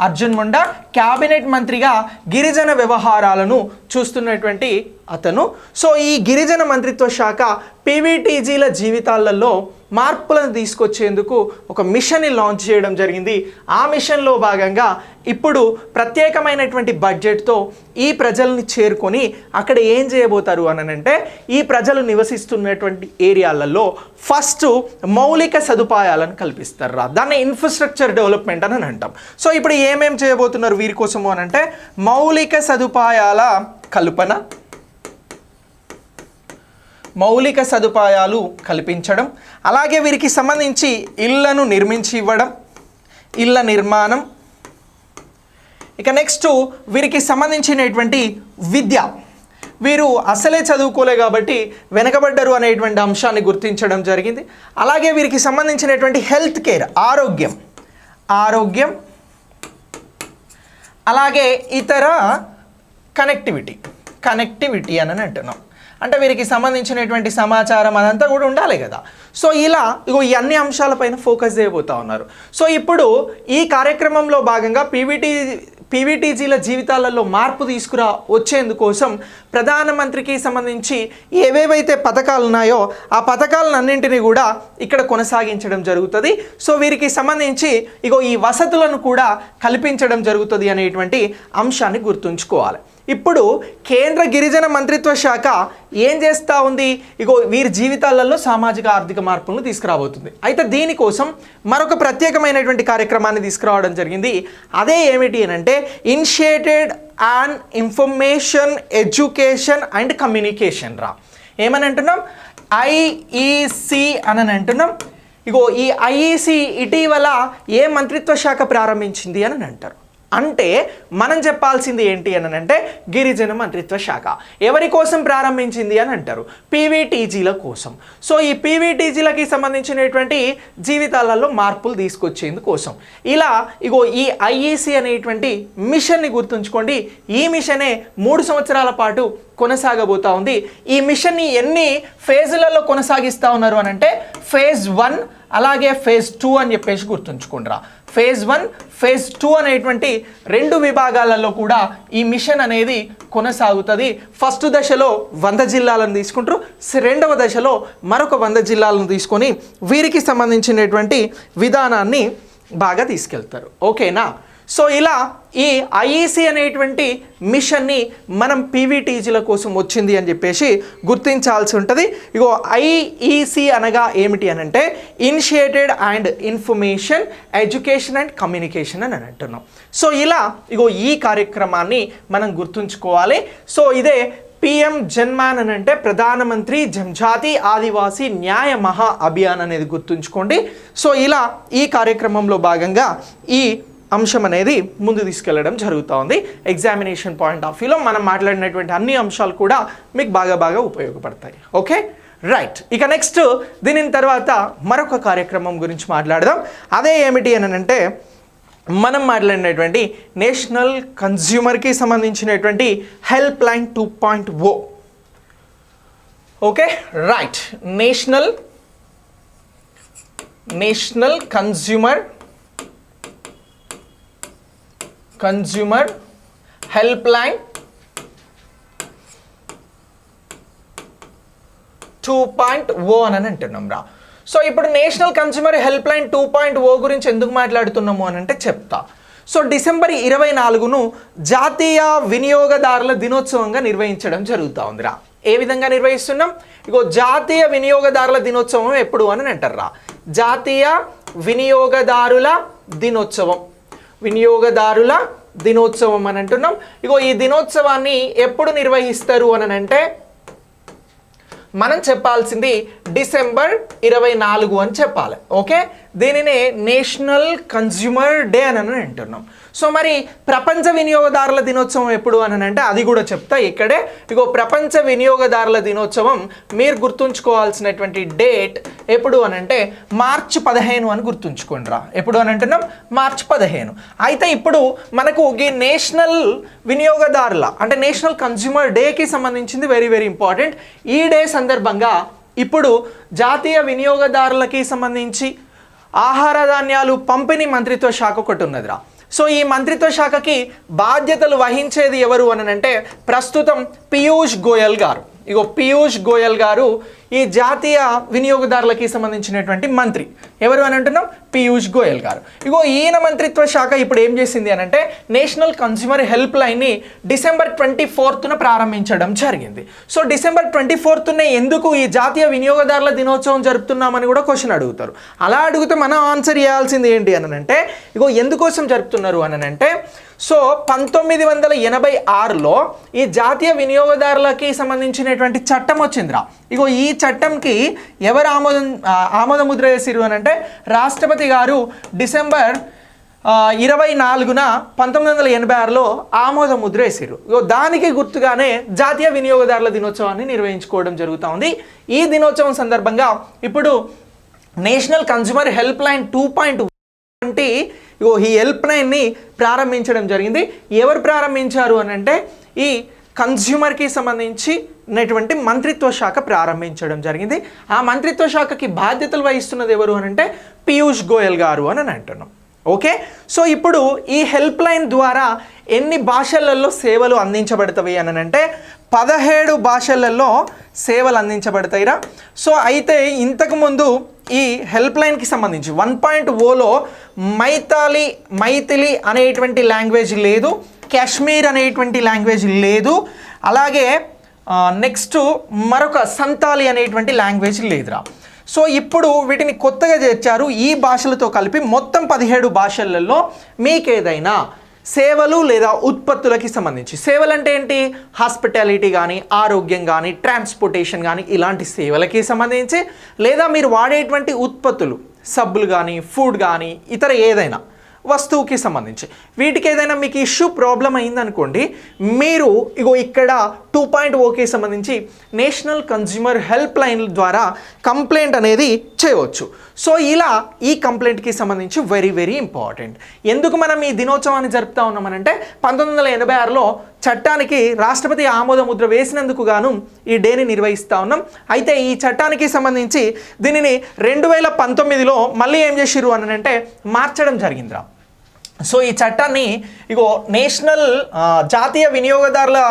అర్జున్ ముండా క్యాబినెట్ మంత్రిగా గిరిజన వ్యవహారాలను చూస్తున్నటువంటి అతను. సో ఈ గిరిజన మంత్రిత్వ శాఖ పీవీటీజీల జీవితాలలో మార్పులను తీసుకొచ్చేందుకు ఒక మిషన్ని లాంచ్ చేయడం జరిగింది. ఆ మిషన్లో భాగంగా ఇప్పుడు ప్రత్యేకమైనటువంటి బడ్జెట్తో ఈ ప్రజల్ని చేరుకొని అక్కడ ఏం చేయబోతారు అని అంటే ఈ ప్రజలు నివసిస్తున్నటువంటి ఏరియాలలో ఫస్ట్ మౌలిక సదుపాయాలను కల్పిస్తారు రా. దాన్ని ఇన్ఫ్రాస్ట్రక్చర్ డెవలప్మెంట్ అని అంటాం. సో ఇప్పుడు ఏమేం చేయబోతున్నారు వీరి కోసము అని అంటే మౌలిక సదుపాయాల కల్పన, మౌలిక సదుపాయాలు కల్పించడం, అలాగే వీరికి సంబంధించి ఇళ్లను నిర్మించి ఇవ్వడం, ఇళ్ల నిర్మాణం. ఇక నెక్స్ట్ వీరికి సంబంధించినటువంటి విద్య, వీరు అసలే చదువుకోలే కాబట్టి వెనకబడ్డరు అనేటువంటి అంశాన్ని గుర్తించడం జరిగింది. అలాగే వీరికి సంబంధించినటువంటి హెల్త్ కేర్, ఆరోగ్యం, అలాగే ఇతర కనెక్టివిటీ అని అంటున్నాం. అంటే వీరికి సంబంధించినటువంటి సమాచారం అదంతా కూడా ఉండాలి కదా. సో ఇలా ఈ అన్ని అంశాలపైన ఫోకస్ చేయబోతా ఉన్నారు. సో ఇప్పుడు ఈ కార్యక్రమంలో భాగంగా పీవీటీజీల జీవితాలలో మార్పు వచ్చేందుకోసం ప్రధానమంత్రికి సంబంధించి ఏవేవైతే పథకాలు ఉన్నాయో ఆ పథకాలన్నింటినీ కూడా ఇక్కడ కొనసాగించడం జరుగుతుంది. సో వీరికి సంబంధించి ఈ వసతులను కూడా కల్పించడం జరుగుతుంది అనేటువంటి అంశాన్ని గుర్తుంచుకోవాలి. ఇప్పుడు కేంద్ర గిరిజన మంత్రిత్వ శాఖ ఏం చేస్తూ ఉంది? వీరి జీవితాలలో సామాజిక ఆర్థిక మార్పులను తీసుకురాబోతుంది. అయితే దీనికోసం మరొక ప్రత్యేకమైనటువంటి కార్యక్రమాన్ని తీసుకురావడం జరిగింది. అదే ఏమిటి అని అంటే initiated and information education and communication రా. ఏమని అంటున్నాం? ఐఈసి అని అంటున్నాం. ఈ ఐఈసి ఇటీవల ఏ మంత్రిత్వ శాఖ ప్రారంభించింది అని అంటారు. అంటే మనం చెప్పాల్సింది ఏంటి అని అంటే గిరిజన మంత్రిత్వ శాఖ ఎవరి కోసం ప్రారంభించింది అని అంటారు? పీవీటీజీల కోసం. సో ఈ పీవీటీజీలకి సంబంధించినటువంటి జీవితాలలో మార్పులు తీసుకొచ్చేందుకోసం ఇలా ఈ ఐఈసి అనేటువంటి మిషన్ని గుర్తుంచుకోండి. ఈ మిషనే 3 సంవత్సరాల పాటు కొనసాగబోతా ఉంది. ఈ మిషన్ని ఎన్ని ఫేజులలో కొనసాగిస్తూ ఉన్నారు అని అంటే ఫేజ్ 1 అలాగే ఫేజ్ 2 అని చెప్పేసి గుర్తుంచుకుంటారా. ఫేజ్ 1, ఫేజ్ 2 అనేటువంటి 2 విభాగాలలో కూడా ఈ మిషన్ అనేది కొనసాగుతుంది. ఫస్ట్ దశలో 100 జిల్లాలను తీసుకుంటారు, రెండవ దశలో మరొక 100 జిల్లాలను తీసుకొని వీరికి సంబంధించినటువంటి విధానాన్ని బాగా తీసుకెళ్తారు. ఓకేనా? సో ఇలా ఈ ఐఈసి అనేటువంటి మిషన్ని మనం పీవీటీజీల కోసం వచ్చింది అని చెప్పేసి గుర్తించాల్సి ఉంటుంది. ఐఈసి అనగా ఏమిటి అని అంటే initiated and information education and communication అని అంటున్నాం. సో ఇలా ఈ కార్యక్రమాన్ని మనం గుర్తుంచుకోవాలి. సో ఇదే పిఎం జన్మాన్ అని అంటే ప్రధానమంత్రి జనజాతి ఆదివాసీ న్యాయ మహా అభియాన్ అనేది గుర్తుంచుకోండి. సో ఇలా ఈ కార్యక్రమంలో భాగంగా ఈ అంశం అనేది ముందు తీసుకెళ్లడం జరుగుతూ ఉంది. ఎగ్జామినేషన్ పాయింట్ ఆఫ్ వ్యూలో మనం మాట్లాడినటువంటి అన్ని అంశాలు కూడా మీకు బాగా ఉపయోగపడతాయి. Okay, right. ఇక నెక్స్ట్ దీని తర్వాత మరొక కార్యక్రమం గురించి మాట్లాడదాం. అదే ఏమిటి అని అంటే మనం మాట్లాడినటువంటి నేషనల్ కన్జ్యూమర్కి సంబంధించినటువంటి help line 2.0. Okay, right. National consumer help line 2.0 అని అంటున్నాం రా. సో ఇప్పుడు నేషనల్ కన్జ్యూమర్ హెల్ప్ లైన్ 2.0 గురించి ఎందుకు మాట్లాడుతున్నాము అని అంటే చెప్తా. సో డిసెంబర్ 24ను జాతీయ వినియోగదారుల దినోత్సవంగా నిర్వహించడం జరుగుతూ ఉందిరా. ఏ విధంగా నిర్వహిస్తున్నాం? జాతీయ వినియోగదారుల దినోత్సవం ఎప్పుడు అని అంటారా? జాతీయ వినియోగదారుల దినోత్సవం అని అంటున్నాం. ఈ దినోత్సవాన్ని ఎప్పుడు నిర్వహిస్తారు అని అంటే మనం చెప్పాల్సింది డిసెంబర్ 24 అని చెప్పాలి. ఓకే, దీనినే నేషనల్ కన్జ్యూమర్ డే అని అంటున్నాం. సో మరి ప్రపంచ వినియోగదారుల దినోత్సవం ఎప్పుడు అని అంటే అది కూడా చెప్తా ఇక్కడే. ఇగో ప్రపంచ వినియోగదారుల దినోత్సవం మీరు గుర్తుంచుకోవాల్సినటువంటి డేట్ ఎప్పుడు అని అంటే మార్చి 15 అని గుర్తుంచుకోండి రా. ఎప్పుడు అని అంటున్నాం? మార్చి 15. అయితే ఇప్పుడు మనకు ఈ నేషనల్ వినియోగదారుల అంటే నేషనల్ కన్జ్యూమర్ డేకి సంబంధించింది వెరీ వెరీ ఇంపార్టెంట్. ఈ డే సందర్భంగా ఇప్పుడు జాతీయ వినియోగదారులకి సంబంధించి ఆహార ధాన్యాలు పంపిణీ మంత్రిత్వ శాఖ ఒకటి ఉన్నదిరా. సో ఈ మంత్రిత్వ శాఖకి బాధ్యతలు వహించేది ఎవరు అని అంటే ప్రస్తుతం పీయూష్ గోయల్ గారు. ఇగో పీయూష్ గోయల్ గారు ఈ జాతీయ వినియోగదారులకి సంబంధించినటువంటి మంత్రి. ఎవరు అని అంటున్నాం? పీయూష్ గోయల్ గారు. ఇగో ఈయన మంత్రిత్వ శాఖ ఇప్పుడు ఏం చేసింది అని అంటే నేషనల్ కన్స్యూమర్ హెల్ప్ లైన్ని డిసెంబర్ 24న ప్రారంభించడం జరిగింది. సో డిసెంబర్ 24నే ఎందుకు ఈ జాతీయ వినియోగదారుల దినోత్సవం జరుపుతున్నామని కూడా క్వశ్చన్ అడుగుతారు. అలా అడిగితే మనం ఆన్సర్ చేయాల్సింది ఏంటి అని అంటే ఇగో ఎందుకోసం జరుపుతున్నారు అని అంటే సో 1986లో ఈ జాతీయ వినియోగదారులకి సంబంధించినటువంటి చట్టం వచ్చిందిరా. ఇగో ఈ చట్టంకి ఎవరు ఆమోద ముద్ర వేసిరు అని అంటే రాష్ట్రపతి గారు డిసెంబర్ 24న 1986లో ఆమోద ముద్ర వేసిరు. ఇగో దానికి గుర్తుగానే జాతీయ వినియోగదారుల దినోత్సవాన్ని నిర్వహించుకోవడం జరుగుతూ ఉంది. ఈ దినోత్సవం సందర్భంగా ఇప్పుడు నేషనల్ కన్స్యూమర్ హెల్ప్ లైన్ 2.1 ఇగో ఈ హెల్ప్ లైన్ని ప్రారంభించడం జరిగింది. ఎవరు ప్రారంభించారు అని అంటే ఈ కన్స్యూమర్కి సంబంధించినటువంటి మంత్రిత్వ శాఖ ప్రారంభించడం జరిగింది. ఆ మంత్రిత్వ శాఖకి బాధ్యతలు వహిస్తున్నది ఎవరు అని అంటే పీయూష్ గోయల్ గారు అని అంటున్నాం. ఓకే, సో ఇప్పుడు ఈ హెల్ప్ లైన్ ద్వారా ఎన్ని భాషలలో సేవలు అందించబడతాయి అని అంటే 17 భాషలలో సేవలు అందించబడతాయిరా. సో అయితే ఇంతకుముందు ఈ హెల్ప్ లైన్కి సంబంధించి 1.0లో మైథిలి అనేటువంటి లాంగ్వేజ్ లేదు, కాశ్మీర్ అనేటువంటి లాంగ్వేజ్ లేదు, అలాగే నెక్స్ట్ మరొక సంతాలి అనేటువంటి లాంగ్వేజ్ లేదురా. సో ఇప్పుడు వీటిని కొత్తగా చేర్చారు. ఈ భాషలతో కలిపి మొత్తం 17 భాషలలో మీకేదైనా సేవలు లేదా ఉత్పత్తులకి సంబంధించి, సేవలు అంటే ఏంటి? హాస్పిటాలిటీ కానీ, ఆరోగ్యం కానీ, ట్రాన్స్పోర్టేషన్ కానీ ఇలాంటి సేవలకి సంబంధించి, లేదా మీరు వాడేటువంటి ఉత్పత్తులు సబ్బులు కానీ, ఫుడ్ కానీ, ఇతర ఏదైనా వస్తువుకి సంబంధించి వీటికి ఏదైనా మీకు ఇష్యూ ప్రాబ్లం అయిందనుకోండి, మీరు ఇగో ఇక్కడ 2.0కి సంబంధించి నేషనల్ కన్స్యూమర్ హెల్ప్ లైన్ ద్వారా కంప్లైంట్ అనేది చేయవచ్చు. సో ఇలా ఈ కంప్లైంట్కి సంబంధించి వెరీ వెరీ ఇంపార్టెంట్. ఎందుకు మనం ఈ దినోత్సవాన్ని జరుపుతా ఉన్నామనంటే 1986లో చట్టానికి రాష్ట్రపతి ఆమోద ముద్ర వేసినందుకు గాను ఈ డేని నిర్వహిస్తూ ఉన్నాం. అయితే ఈ చట్టానికి సంబంధించి దీనిని 2019లో మళ్ళీ ఏం చేసిర్రు అని అంటే మార్చడం జరిగిందిరా. సో ఈ చట్టాన్ని ఇగో నేషనల్ జాతీయ వినియోగదారుల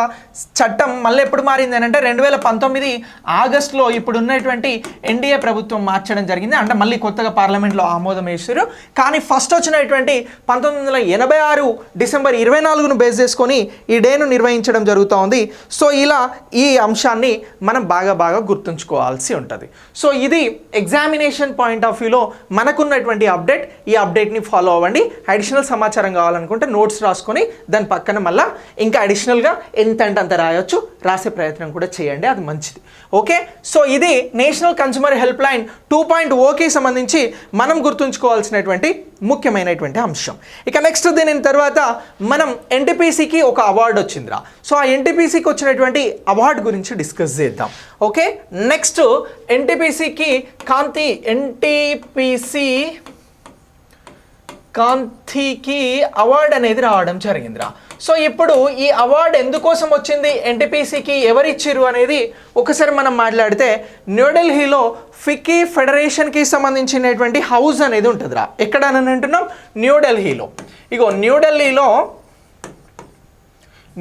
చట్టం మళ్ళీ ఎప్పుడు మారింది అని అంటే 2019 ఆగస్టులో ఇప్పుడు ఉన్నటువంటి ఎన్డీఏ ప్రభుత్వం మార్చడం జరిగింది. అంటే మళ్ళీ కొత్తగా పార్లమెంట్లో ఆమోదం వేసారు. కానీ ఫస్ట్ వచ్చినటువంటి 1986 డిసెంబర్ 24ను బేస్ చేసుకొని ఈ డేను నిర్వహించడం జరుగుతూ ఉంది. సో ఇలా ఈ అంశాన్ని మనం బాగా గుర్తుంచుకోవాల్సి ఉంటుంది. సో ఇది ఎగ్జామినేషన్ పాయింట్ ఆఫ్ వ్యూలో మనకున్నటువంటి అప్డేట్. ఈ అప్డేట్ని ఫాలో అవ్వండి. అడిషనల్ సమాచారం కావాలనుకుంటే నోట్స్ రాసుకొని దాని పక్కన మళ్ళీ ఇంకా అడిషనల్గా ఎంత అంటే అంత రాయొచ్చు, రాసే ప్రయత్నం కూడా చేయండి, అది మంచిది. ఓకే, సో ఇది నేషనల్ కన్స్యూమర్ హెల్ప్ లైన్ 2.0కి సంబంధించి మనం గుర్తుంచుకోవాల్సినటువంటి ముఖ్యమైనటువంటి అంశం. ఇక నెక్స్ట్ దీని తర్వాత మనం ఎన్టీపీసీకి ఒక అవార్డు వచ్చిందిరా. సో ఆ ఎన్టీపీసీకి వచ్చినటువంటి అవార్డు గురించి డిస్కస్ చేద్దాం. ఓకే, నెక్స్ట్ ఎన్టీపీసీకి కాంతికి అవార్డు అనేది రావడం జరిగిందిరా. సో ఇప్పుడు ఈ అవార్డు ఎందుకోసం వచ్చింది, ఎన్టీపీసీకి ఎవరిచ్చిర్రు అనేది ఒకసారి మనం మాట్లాడితే న్యూఢిల్లీలో ఫిక్కీ ఫెడరేషన్కి సంబంధించినటువంటి హౌస్ అనేది ఉంటుందిరా. ఎక్కడ అని అంటున్నాం? న్యూఢిల్లీలో. ఇగో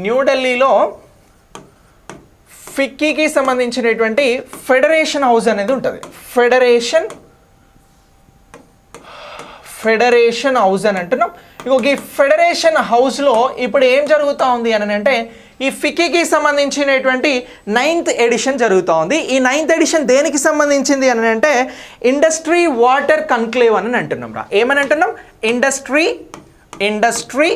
న్యూఢిల్లీలో ఫిక్కీకి సంబంధించినటువంటి ఫెడరేషన్ హౌస్ అనేది ఉంటుంది. ఫెడరేషన్ హౌస్ అని అంటున్నాం. ఈ ఫెడరేషన్ హౌస్లో ఇప్పుడు ఏం జరుగుతూ ఉంది అని అంటే ఈ ఫిక్కీకి సంబంధించినటువంటి 9th ఎడిషన్ జరుగుతూ ఉంది. ఈ 9th ఎడిషన్ దేనికి సంబంధించింది అని అంటే ఇండస్ట్రీ వాటర్ కన్క్లేవ్ అని అంటున్నాం రా. ఏమని అంటున్నాం? ఇండస్ట్రీ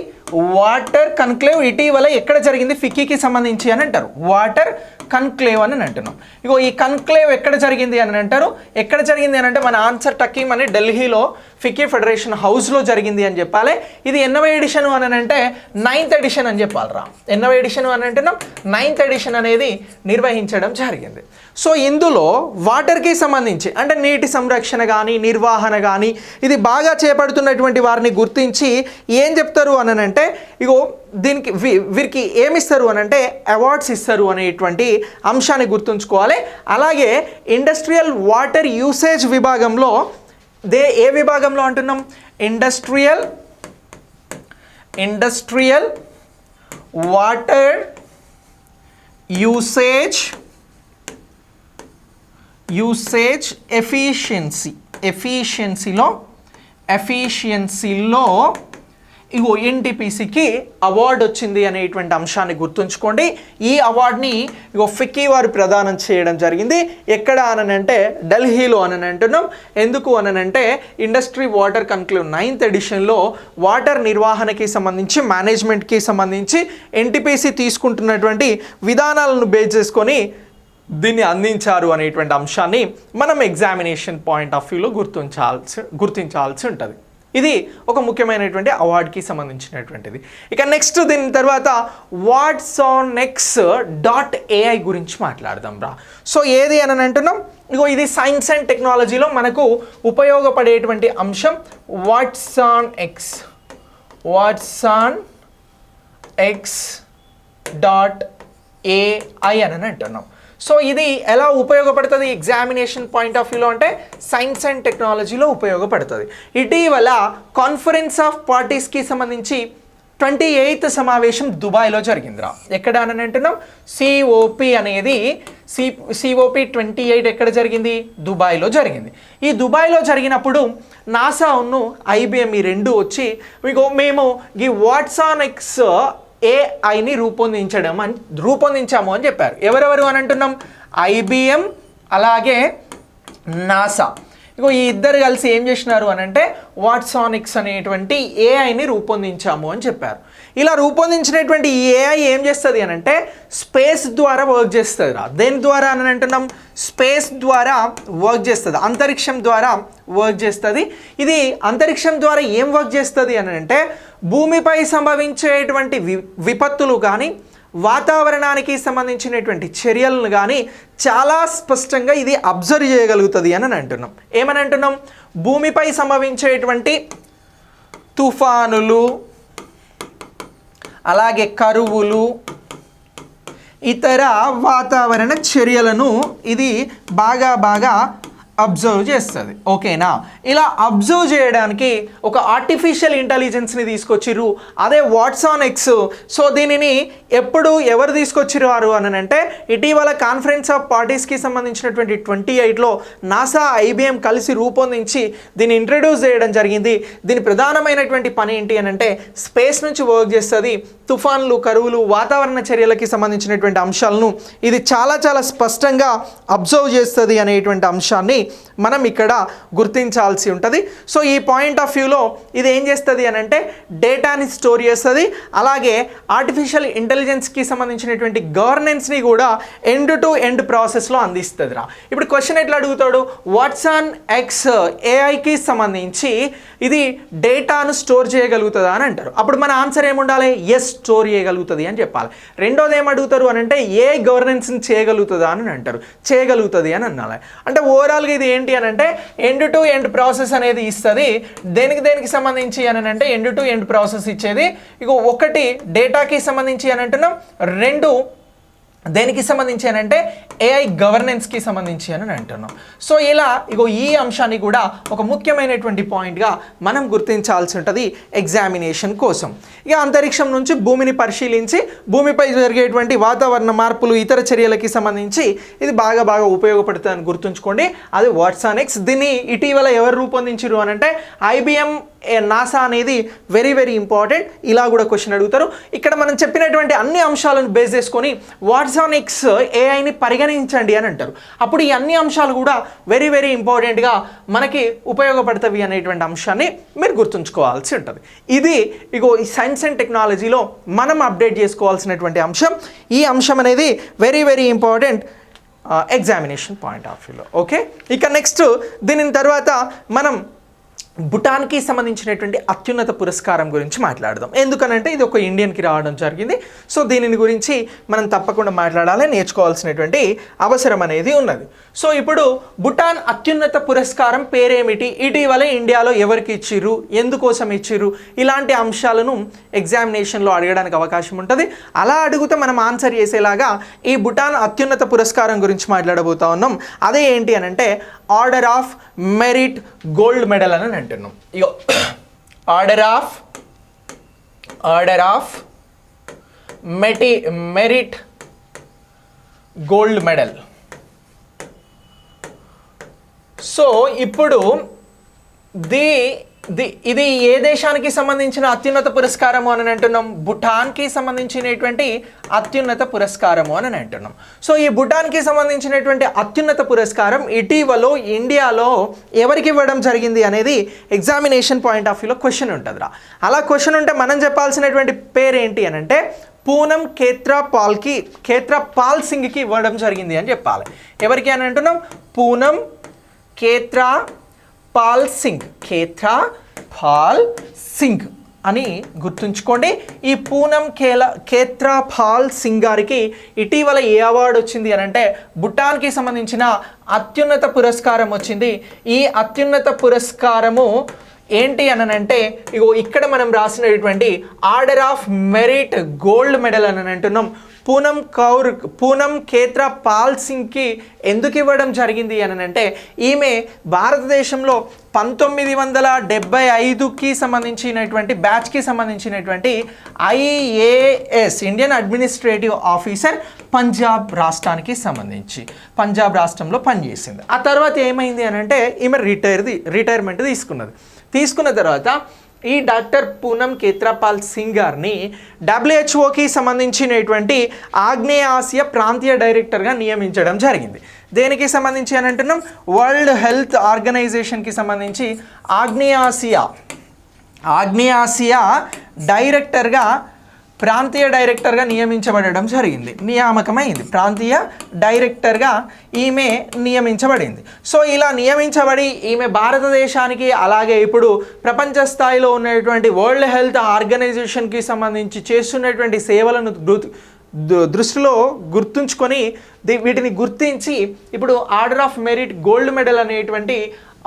వాటర్ కన్క్లేవ్ ఇటీవల ఎక్కడ జరిగింది? ఫిక్కీకి సంబంధించి అని అంటారు. వాటర్ కన్క్లేవ్ అని అంటున్నాం. ఇగో ఈ కన్క్లేవ్ ఎక్కడ జరిగింది అని అంటారు. ఎక్కడ జరిగింది అని అంటే మన ఆన్సర్ టకీమ్ అని ఢిల్లీలో ఫికీ ఫెడరేషన్ హౌస్లో జరిగింది అని చెప్పాలి. ఇది ఎన్నవ ఎడిషన్ అని అంటే 9th ఎడిషన్ అని చెప్పాలిరా. ఎన్నవ ఎడిషన్ అని అంటున్నాం 9th ఎడిషన్ అనేది నిర్వహించడం జరిగింది. సో ఇందులో వాటర్కి సంబంధించి అంటే నీటి సంరక్షణ కానీ నిర్వహణ కానీ ఇది బాగా చేపడుతున్నటువంటి వారిని గుర్తించి ఏం చెప్తారు అని అంటే ఇగో దీనికి వీరికి ఏమిస్తారు అని అంటే అవార్డ్స్ ఇస్తారు అనేటువంటి అంశాన్ని గుర్తుంచుకోవాలి. అలాగే ఇండస్ట్రియల్ వాటర్ యూసేజ్ విభాగంలో ఏ విభాగంలో అంటున్నాం ఇండస్ట్రియల్ వాటర్ యూసేజ్ ఎఫిషియన్సీలో ఇగో ఎన్టీపీసీకి అవార్డు వచ్చింది అనేటువంటి అంశాన్ని గుర్తుంచుకోండి. ఈ అవార్డుని ఇగో ఫిక్కీ వారు ప్రదానం చేయడం జరిగింది. ఎక్కడ అనంటే ఢిల్లీలో అని అంటున్నాం. ఎందుకు అనంటే industry water conclave 9th ఎడిషన్లో water నిర్వహణకి సంబంధించి మేనేజ్మెంట్కి సంబంధించి ఎన్టీపీసీ తీసుకుంటున్నటువంటి విధానాలను బేస్ చేసుకొని దీన్ని అందించారు అనేటువంటి అంశాన్ని మనం ఎగ్జామినేషన్ పాయింట్ ఆఫ్ వ్యూలో గుర్తించాల్సి ఉంటుంది. ఇది ఒక ముఖ్యమైనటువంటి అవార్డుకి సంబంధించినటువంటిది. ఇక నెక్స్ట్ దీని తర్వాత whatsonex.ai గురించి మాట్లాడదాం రా. సో ఏది అని అంటున్నాం ఇగో ఇది సైన్స్ అండ్ టెక్నాలజీలో మనకు ఉపయోగపడేటువంటి అంశం. whatsonex.ai అని అంటున్నాం. సో ఇది ఎలా ఉపయోగపడుతుంది ఎగ్జామినేషన్ పాయింట్ ఆఫ్ వ్యూలో అంటే సైన్స్ అండ్ టెక్నాలజీలో ఉపయోగపడుతుంది. ఇటీవల కాన్ఫరెన్స్ ఆఫ్ పార్టీస్కి సంబంధించి 28th సమావేశం దుబాయ్లో జరిగిందిరా. ఎక్కడ అని అంటున్నాం COP అనేది COP 28 ఎక్కడ జరిగింది దుబాయ్లో జరిగింది. ఈ దుబాయ్లో జరిగినప్పుడు నాసా ఉన్ను IBM ఈ రెండు వచ్చి మేము ఈ వాట్సానెక్స్ ఏఐని రూపొందించాము అని చెప్పారు. ఎవరెవరు అని అంటున్నాం IBM అలాగే నాసా. ఇగో ఈ ఇద్దరు కలిసి ఏం చేసినారు అని అంటే వాట్సానిక్స్ అనేటువంటి ఏఐని రూపొందించాము అని చెప్పారు. ఇలా రూపొందించినటువంటి ఈ ఏఐ ఏం చేస్తుంది అని అంటే స్పేస్ ద్వారా వర్క్ చేస్తుంది రా. దేని ద్వారా అని అంటున్నాం స్పేస్ ద్వారా వర్క్ చేస్తుంది, అంతరిక్షం ద్వారా వర్క్ చేస్తుంది. ఇది అంతరిక్షం ద్వారా ఏం వర్క్ చేస్తుంది అని అంటే భూమిపై సంభవించేటువంటి విపత్తులు కానీ వాతావరణానికి సంబంధించినటువంటి చర్యలను కానీ చాలా స్పష్టంగా ఇది అబ్జర్వ్ చేయగలుగుతుంది అని అంటున్నాం. ఏమని అంటున్నాం భూమిపై సంభవించేటువంటి తుఫానులు అలాగే కరువులు ఇతర వాతావరణ చర్యలను ఇది బాగా అబ్జర్వ్ చేస్తుంది. ఓకేనా? ఇలా అబ్జర్వ్ చేయడానికి ఒక ఆర్టిఫిషియల్ ఇంటెలిజెన్స్ని తీసుకొచ్చిర్రు, అదే వాట్సానెక్స్. సో దీనిని ఎవరు తీసుకొచ్చిరారు అని అంటే ఇటీవల కాన్ఫరెన్స్ ఆఫ్ పార్టీస్కి సంబంధించినటువంటి 28లో నాసా IBM కలిసి రూపొందించి దీన్ని ఇంట్రడ్యూస్ చేయడం జరిగింది. దీని ప్రధానమైనటువంటి పని ఏంటి అని అంటే స్పేస్ నుంచి వర్క్ చేస్తుంది. తుఫాన్లు కరువులు వాతావరణ చర్యలకి సంబంధించినటువంటి అంశాలను ఇది చాలా స్పష్టంగా అబ్జర్వ్ చేస్తుంది అనేటువంటి అంశాన్ని మనం ఇక్కడ గుర్తించాల్సి ఉంటుంది. సో ఈ పాయింట్ ఆఫ్ వ్యూలో ఇది ఏం చేస్తుంది అని అంటే డేటాని స్టోర్ చేస్తుంది, అలాగే ఆర్టిఫిషియల్ ఇంటెలిజెన్స్కి సంబంధించినటువంటి గవర్నెన్స్ని కూడా ఎండ్ టు ఎండ్ ప్రాసెస్లో అందిస్తుంది రా. ఇప్పుడు క్వశ్చన్ ఎట్లా అడుగుతాడు వాట్సానెక్స్ ఏఐకి సంబంధించి ఇది డేటాను స్టోర్ చేయగలుగుతుందా అని అంటారు. అప్పుడు మన ఆన్సర్ ఏముండాలి ఎస్ స్టోర్ చేయగలుగుతుంది అని చెప్పాలి. రెండోది ఏమడుగుతారు అని అంటే ఏ గవర్నెన్స్ని చేయగలుగుతుందా అని అంటారు. చేయగలుగుతుంది అని అనాలి. అంటే ఓవరాల్గా ఇది ఏంటి అని అంటే ఎండ్ టు ఎండ్ ప్రాసెస్ అనేది ఇస్తుంది. దేనికి సంబంధించి అని అంటే ఎండ్ టు ఎండ్ ప్రాసెస్ ఇచ్చేది ఒకటి డేటాకి సంబంధించి అని అంటున్నాం, రెండు దేనికి సంబంధించి అని అంటే ఏఐ గవర్నెన్స్కి సంబంధించి అని అంటున్నాం. సో ఇలా ఈ అంశాన్ని కూడా ఒక ముఖ్యమైనటువంటి పాయింట్గా మనం గుర్తించాల్సి ఉంటుంది ఎగ్జామినేషన్ కోసం. ఇక అంతరిక్షం నుంచి భూమిని పరిశీలించి భూమిపై జరిగేటువంటి వాతావరణ మార్పులు ఇతర చర్యలకి సంబంధించి ఇది బాగా ఉపయోగపడుతుందని గుర్తుంచుకోండి. అది వాట్సానెక్స్. దీన్ని ఇటీవల ఎవరు రూపొందించారు అని అంటే IBM నాసా అనేది వెరీ వెరీ ఇంపార్టెంట్. ఇలా కూడా క్వశ్చన్ అడుగుతారు. ఇక్కడ మనం చెప్పినటువంటి అన్ని అంశాలను బేస్ చేసుకొని వాట్సానిక్స్ ఏఐని పరిగణించండి అని అంటారు. అప్పుడు ఈ అన్ని అంశాలు కూడా వెరీ వెరీ ఇంపార్టెంట్గా మనకి ఉపయోగపడతాయి అనేటువంటి అంశాన్ని మీరు గుర్తుంచుకోవాల్సి ఉంటుంది. ఇది ఈ సైన్స్ అండ్ టెక్నాలజీలో మనం అప్డేట్ చేసుకోవాల్సినటువంటి అంశం. ఈ అంశం అనేది very very important examination point of వ్యూలో. ఓకే, ఇక నెక్స్ట్ దీని తర్వాత మనం భూటాన్కి సంబంధించినటువంటి అత్యున్నత పురస్కారం గురించి మాట్లాడదాం. ఎందుకనంటే ఇది ఒక ఇండియన్కి రావడం జరిగింది. సో దీనిని గురించి మనం తప్పకుండా మాట్లాడాలి, నేర్చుకోవాల్సినటువంటి అవసరం అనేది ఉన్నది. సో ఇప్పుడు భూటాన్ అత్యున్నత పురస్కారం పేరేమిటి, ఇటీవల ఇండియాలో ఎవరికి ఇచ్చిర్రు, ఎందుకోసం ఇచ్చిర్రు, ఇలాంటి అంశాలను ఎగ్జామినేషన్లో అడగడానికి అవకాశం ఉంటుంది. అలా అడిగితే మనం ఆన్సర్ చేసేలాగా ఈ భూటాన్ అత్యున్నత పురస్కారం గురించి మాట్లాడబోతా ఉన్నాం. అదే ఏంటి అని అంటే order of merit gold medal అని అంటున్నాం. ఇగో order of merit gold medal. So ఇప్పుడు ఇది ఏ దేశానికి సంబంధించిన అత్యున్నత పురస్కారము అని అంటున్నాం? భూటాన్కి సంబంధించినటువంటి అత్యున్నత పురస్కారము అని అంటున్నాం. సో ఈ భూటాన్కి సంబంధించినటువంటి అత్యున్నత పురస్కారం ఇటీవల ఇండియాలో ఎవరికి ఇవ్వడం జరిగింది అనేది ఎగ్జామినేషన్ పాయింట్ ఆఫ్ వ్యూలో క్వశ్చన్ ఉంటుందిరా. అలా క్వశ్చన్ ఉంటే మనం చెప్పాల్సినటువంటి పేరు ఏంటి అని అంటే పూనం ఖేత్రపాల్ సింగ్కి ఇవ్వడం జరిగింది అని చెప్పాలి. ఎవరికి అని అంటున్నాం? పూనం ఖేత్రపాల్ సింగ్ అని గుర్తుంచుకోండి. ఈ పూనం ఖేత్రపాల్ సింగ్ గారికి ఇటీవల ఏ అవార్డు వచ్చింది అని అంటే భూటాన్కి సంబంధించిన అత్యున్నత పురస్కారం వచ్చింది. ఈ అత్యున్నత పురస్కారము ఏంటి అని అంటే ఇక్కడ మనం రాసినటువంటి order of merit gold medal అని అంటున్నాం. పూనం ఖేత్రపాల్ సింగ్కి ఎందుకు ఇవ్వడం జరిగింది అని అంటే ఈమె భారతదేశంలో 1975కి సంబంధించినటువంటి బ్యాచ్కి సంబంధించినటువంటి IAS Indian administrative officer Punjab రాష్ట్రానికి సంబంధించి పంజాబ్ రాష్ట్రంలో పనిచేసింది. ఆ తర్వాత ఏమైంది అని అంటే ఈమె రిటైర్మెంట్ తీసుకున్న తర్వాత ఈ డాక్టర్ పూనం ఖేత్రపాల్ సింగ్ గారిని WHOకి సంబంధించినటువంటి ఆగ్నేయాసియా ప్రాంతీయ డైరెక్టర్గా నియమించడం జరిగింది. దేనికి సంబంధించి అని అంటున్నాం? వరల్డ్ హెల్త్ ఆర్గనైజేషన్కి సంబంధించి ఆగ్నేయాసియా ప్రాంతీయ డైరెక్టర్గా నియమించబడడం జరిగింది. నియామకమైంది, ప్రాంతీయ డైరెక్టర్గా ఈమె నియమించబడింది. సో ఇలా నియమించబడి ఈమె భారతదేశానికి అలాగే ఇప్పుడు ప్రపంచ స్థాయిలో ఉన్నటువంటి వరల్డ్ హెల్త్ ఆర్గనైజేషన్కి సంబంధించి చేస్తున్నటువంటి సేవలను దృష్టిలో గుర్తుంచుకొని వీటిని గుర్తించి ఇప్పుడు order of merit gold medal అనేటువంటి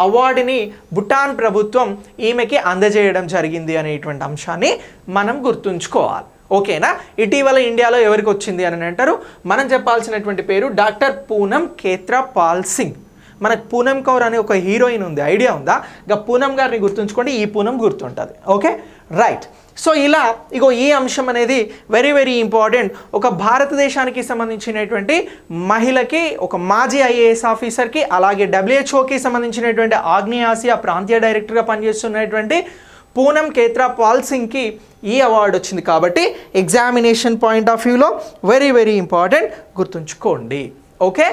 అవార్డుని భూటాన్ ప్రభుత్వం ఈమెకి అందజేయడం జరిగింది అనేటువంటి అంశాన్ని మనం గుర్తుంచుకోవాలి. ఓకేనా? ఇటీవల ఇండియాలో ఎవరికి వచ్చింది అని అంటారు? మనం చెప్పాల్సినటువంటి పేరు డాక్టర్ పూనం ఖేత్రపాల్ సింగ్. మనకు పూనం కౌర్ అనే ఒక హీరోయిన్ ఉంది, ఐడియా ఉందా? ఇక పూనం గారిని గుర్తుంచుకోండి, ఈ పూనం గుర్తుంటుంది. Okay, right. సో ఇలా ఈ అంశం అనేది వెరీ వెరీ ఇంపార్టెంట్. ఒక భారతదేశానికి సంబంధించినటువంటి మహిళకి, ఒక మాజీ IAS ఆఫీసర్కి, అలాగే WHOకి సంబంధించినటువంటి ఆగ్నేయాసియా ప్రాంతీయ డైరెక్టర్గా పనిచేస్తున్నటువంటి పూనం ఖేత్రపాల్ సింగ్కి ఈ అవార్డు వచ్చింది. కాబట్టి ఎగ్జామినేషన్ పాయింట్ ఆఫ్ వ్యూలో వెరీ వెరీ ఇంపార్టెంట్, గుర్తుంచుకోండి. ఓకే,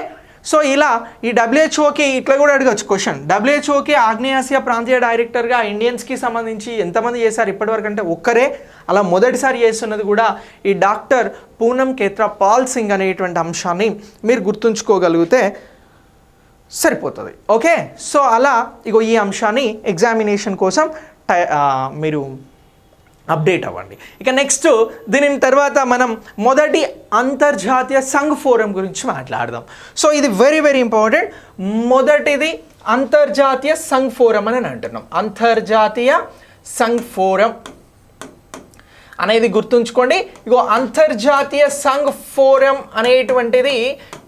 సో ఇలా ఈ WHO ఇట్లా కూడా అడగచ్చు క్వశ్చన్. WHO ఆగ్నేయాసియా ప్రాంతీయ డైరెక్టర్గా ఇండియన్స్కి సంబంధించి ఎంతమంది చేశారు ఇప్పటివరకు అంటే ఒక్కరే. అలా మొదటిసారి చేస్తున్నది కూడా ఈ డాక్టర్ పూనం ఖేత్రపాల్ సింగ్ అనేటువంటి అంశాన్ని మీరు గుర్తుంచుకోగలిగితే సరిపోతుంది. ఓకే, సో అలా ఈ అంశాన్ని ఎగ్జామినేషన్ కోసం మీరు అప్డేట్ అవ్వండి. ఇక నెక్స్ట్ దీని తర్వాత మనం మొదటి అంతర్జాతీయ సంఘ్ ఫోరం గురించి మాట్లాడదాం. సో ఇది వెరీ వెరీ ఇంపార్టెంట్. మొదటిది అంతర్జాతీయ సంఘ్ ఫోరం అని అంటున్నాం. అంతర్జాతీయ సంఘ్ ఫోరం అనేది గుర్తుంచుకోండి. అంతర్జాతీయ సంఘ్ ఫోరం అనేటువంటిది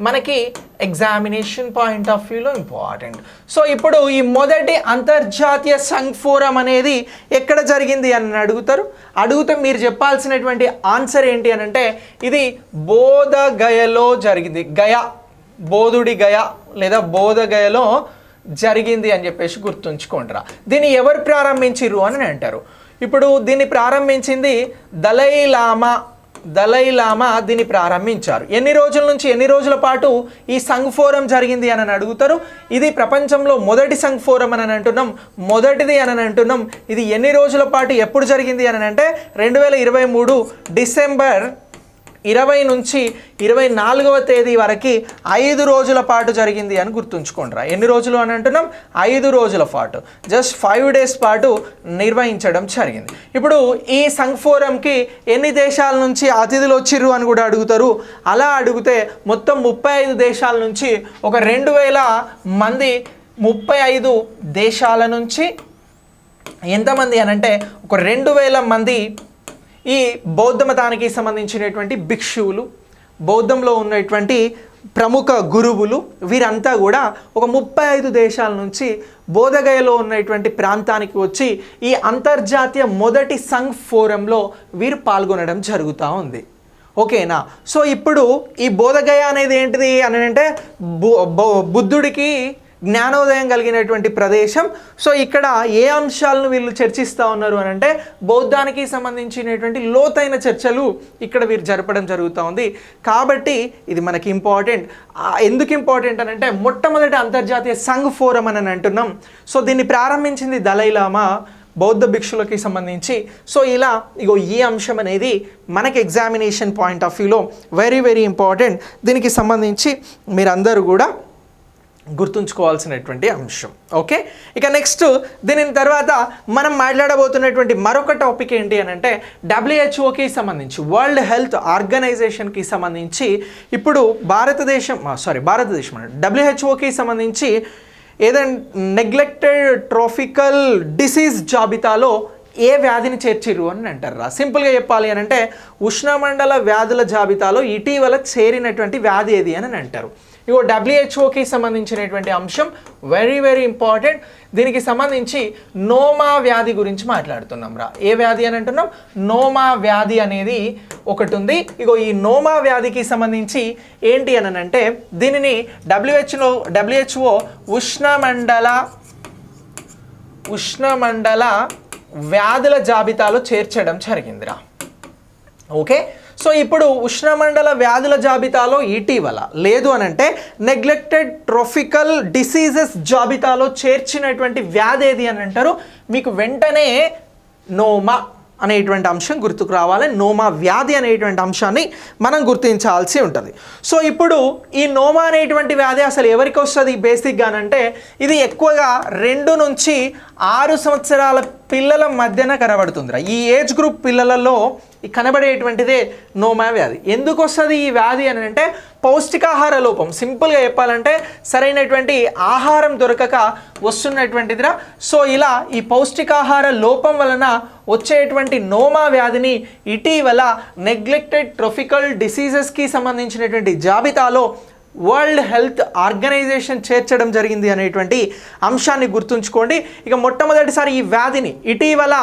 మనకి ఎగ్జామినేషన్ పాయింట్ ఆఫ్ వ్యూలో ఇంపార్టెంట్. సో ఇప్పుడు ఈ మొదటి అంతర్జాతీయ సంఘ్ ఫోరం అనేది ఎక్కడ జరిగింది అని అడిగితే మీరు చెప్పాల్సినటువంటి ఆన్సర్ ఏంటి అని అంటే ఇది బోధగయలో జరిగింది. బోధుడి గయ లేదా బోధగయలో జరిగింది అని చెప్పేసి గుర్తుంచుకోండిరా. దీన్ని ఎవరు ప్రారంభించిర్రు అని అంటారు. ఇప్పుడు దీన్ని ప్రారంభించింది దలై లామా దీన్ని ప్రారంభించారు. ఎన్ని రోజుల నుంచి ఎన్ని రోజుల పాటు ఈ సంఘ్ ఫోరం జరిగింది అని అడుగుతారు. ఇది ప్రపంచంలో మొదటి సంఘ్ ఫోరం అని అంటున్నాం, మొదటిది అని అంటున్నాం. ఇది ఎన్ని రోజుల పాటు ఎప్పుడు జరిగింది అని అంటే 2023 డిసెంబర్ 20 నుంచి 24వ తేదీ వరకు 5 రోజుల పాటు జరిగింది అని గుర్తుంచుకోండిరా. ఎన్ని రోజులు అని అంటున్నాం? 5 రోజుల పాటు, జస్ట్ 5 days పాటు నిర్వహించడం జరిగింది. ఇప్పుడు ఈ సంఘ్ ఫోరంకి ఎన్ని దేశాల నుంచి అతిథులు వచ్చిర్రు అని కూడా అడుగుతారు. అలా అడిగితే మొత్తం 35 దేశాల నుంచి ఒక 2000 మంది, 35 దేశాల నుంచి ఎంతమంది అని అంటే ఒక 2000 మంది ఈ బౌద్ధ మతానికి సంబంధించినటువంటి భిక్షువులు, బౌద్ధంలో ఉన్నటువంటి ప్రముఖ గురువులు, వీరంతా కూడా ఒక 35 దేశాల నుంచి బోధగయలో ఉన్నటువంటి ప్రాంతానికి వచ్చి ఈ అంతర్జాతీయ మొదటి సంఘ్ ఫోరంలో వీరు పాల్గొనడం జరుగుతూ ఉంది. ఓకేనా? సో ఇప్పుడు ఈ బోధగయ అనేది ఏంటిది అని అంటే బుద్ధుడికి జ్ఞానోదయం కలిగినటువంటి ప్రదేశం. సో ఇక్కడ ఏ అంశాలను వీళ్ళు చర్చిస్తూ ఉన్నారు అని అంటే బౌద్ధానికి సంబంధించినటువంటి లోతైన చర్చలు ఇక్కడ వీరు జరపడం జరుగుతూ ఉంది. కాబట్టి ఇది మనకి ఇంపార్టెంట్. ఎందుకు ఇంపార్టెంట్ అని అంటే మొట్టమొదటి అంతర్జాతీయ సంఘ్ ఫోరం అని అంటున్నాం. సో దీన్ని ప్రారంభించింది దలై లామా బౌద్ధ భిక్షులకి సంబంధించి. సో ఇలా ఇగో ఈ అంశం అనేది మనకి ఎగ్జామినేషన్ పాయింట్ ఆఫ్ వ్యూలో వెరీ వెరీ ఇంపార్టెంట్. దీనికి సంబంధించి మీరందరూ కూడా గుర్తుంచుకోవాల్సినటువంటి అంశం. ఓకే, ఇక నెక్స్ట్ దీని తర్వాత మనం మాట్లాడబోతున్నటువంటి మరొక టాపిక్ ఏంటి అని అంటే డబ్ల్యూహెచ్ఓకి సంబంధించి, వరల్డ్ హెల్త్ ఆర్గనైజేషన్కి సంబంధించి ఇప్పుడు భారతదేశం డబ్ల్యూహెచ్ఓకి సంబంధించి ఏదైనా నెగ్లెక్టెడ్ ట్రోపికల్ డిసీజ్ జాబితాలో ఏ వ్యాధిని చేర్చిర్రు అని అంటారా. సింపుల్గా చెప్పాలి అని అంటే ఉష్ణమండల వ్యాధుల జాబితాలో ఇటీవల చేరినటువంటి వ్యాధి ఏది అని అంటారు. ఇగో డబ్ల్యూహెచ్ఓకి సంబంధించినటువంటి అంశం వెరీ వెరీ ఇంపార్టెంట్. దీనికి సంబంధించి నోమా వ్యాధి గురించి మాట్లాడుతున్నాం రా. ఏ వ్యాధి అని అంటున్నాం? నోమా వ్యాధి అనేది ఒకటి ఉంది. ఇగో ఈ నోమా వ్యాధికి సంబంధించి ఏంటి అని అంటే దీనిని డబ్ల్యూహెచ్ఓ ఉష్ణమండల వ్యాధుల జాబితాలో చేర్చడం జరిగిందిరా. ఓకే, సో ఇప్పుడు ఉష్ణమండల వ్యాధుల జాబితాలో ఇటీవల లేదు అని అంటే నెగ్లెక్టెడ్ ట్రోపికల్ డిసీజెస్ జాబితాలో చేర్చినటువంటి వ్యాధి ఏది అని అంటారు. మీకు వెంటనే నోమా అనేటువంటి అంశం గుర్తుకు రావాలి. నోమా వ్యాధి అనేటువంటి అంశాన్ని మనం గుర్తించాల్సి ఉంటుంది. సో ఇప్పుడు ఈ నోమా అనేటువంటి వ్యాధి అసలు ఎవరికి వస్తుంది బేసిక్గా అంటే ఇది ఎక్కువగా 2 నుంచి 6 సంవత్సరాల పిల్లల మధ్యన కనబడుతుందిరా. ఈ ఏజ్ గ్రూప్ పిల్లలలో కనబడేటువంటిదే నోమా వ్యాధి. ఎందుకు వస్తుంది ఈ వ్యాధి అని అంటే పౌష్టికాహార లోపం. సింపుల్గా చెప్పాలంటే సరైనటువంటి ఆహారం దొరకక వస్తున్నటువంటిదిరా. సో ఇలా ఈ పౌష్టికాహార లోపం వలన వచ్చేటువంటి నోమా వ్యాధిని ఇటీవల నెగ్లెక్టెడ్ ట్రోపికల్ డిసీజెస్కి సంబంధించినటువంటి జాబితాలో వరల్డ్ హెల్త్ ఆర్గనైజేషన్ చేర్చడం జరిగింది అనేటువంటి అంశాన్ని గుర్తుంచుకోండి. ఇక మొట్టమొదటిసారి ఈ వ్యాధిని ఇటీవల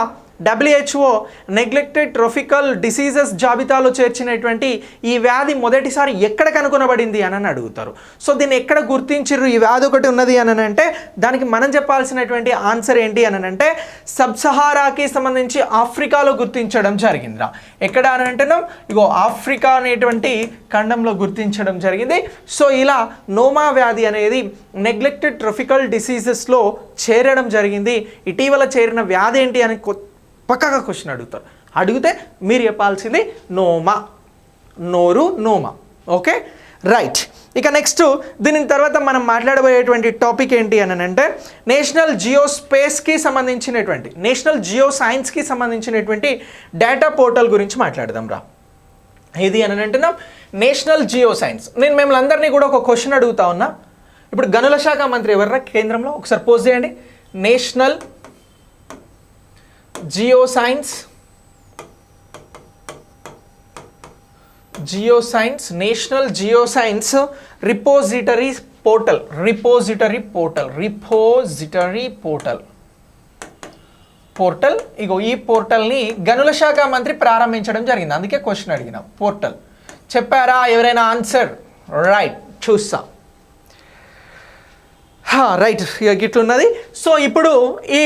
డబ్ల్యూహెచ్ఓ నెగ్లెక్టెడ్ ట్రోపికల్ డిసీజెస్ జాబితాలో చేర్చినటువంటి ఈ వ్యాధి మొదటిసారి ఎక్కడ కనుగొనబడింది అని అడుగుతారు. సో దీన్ని ఎక్కడ గుర్తించిర్రు ఈ వ్యాధి ఒకటి ఉన్నది అని అంటే దానికి మనం చెప్పాల్సినటువంటి ఆన్సర్ ఏంటి అని అంటే సబ్ సహారాకి సంబంధించి ఆఫ్రికాలో గుర్తించడం జరిగిందిరా. ఎక్కడ అని అంటున్నాం? ఇగో ఆఫ్రికా అనేటువంటి ఖండంలో గుర్తించడం జరిగింది. సో ఇలా నోమా వ్యాధి అనేది నెగ్లెక్టెడ్ ట్రోపికల్ డిసీజెస్లో చేరడం జరిగింది. ఇటీవల చేరిన వ్యాధి ఏంటి అని పక్కగా క్వశ్చన్ అడుగుతారు. అడిగితే మీరు చెప్పాల్సింది నోమా, నోమా. Okay, right. ఇక నెక్స్ట్ దీని తర్వాత మనం మాట్లాడబోయేటువంటి టాపిక్ ఏంటి అని అంటే నేషనల్ జియోస్పేస్కి సంబంధించినటువంటి నేషనల్ జియో సైన్స్కి సంబంధించినటువంటి డేటా పోర్టల్ గురించి మాట్లాడదాం రా. ఏది అని అంటున్నాం? National Jio science. నేను మిమ్మల్ని అందరినీ కూడా ఒక క్వశ్చన్ అడుగుతా ఉన్నా. ఇప్పుడు గనుల శాఖ మంత్రి ఎవర్రా కేంద్రంలో? ఒకసారి పోజ్ చేయండి. National geoscience national geoscience repository portal. ఇగో ఈ పోర్టల్ని గనుల శాఖ మంత్రి ప్రారంభించడం జరిగింది. అందుకే క్వశ్చన్ అడిగిన. పోర్టల్ చెప్పారా ఎవరైనా ఆన్సర్? రైట్, చూస్తా. రైట్, గిట్లున్నది. సో ఇప్పుడు ఈ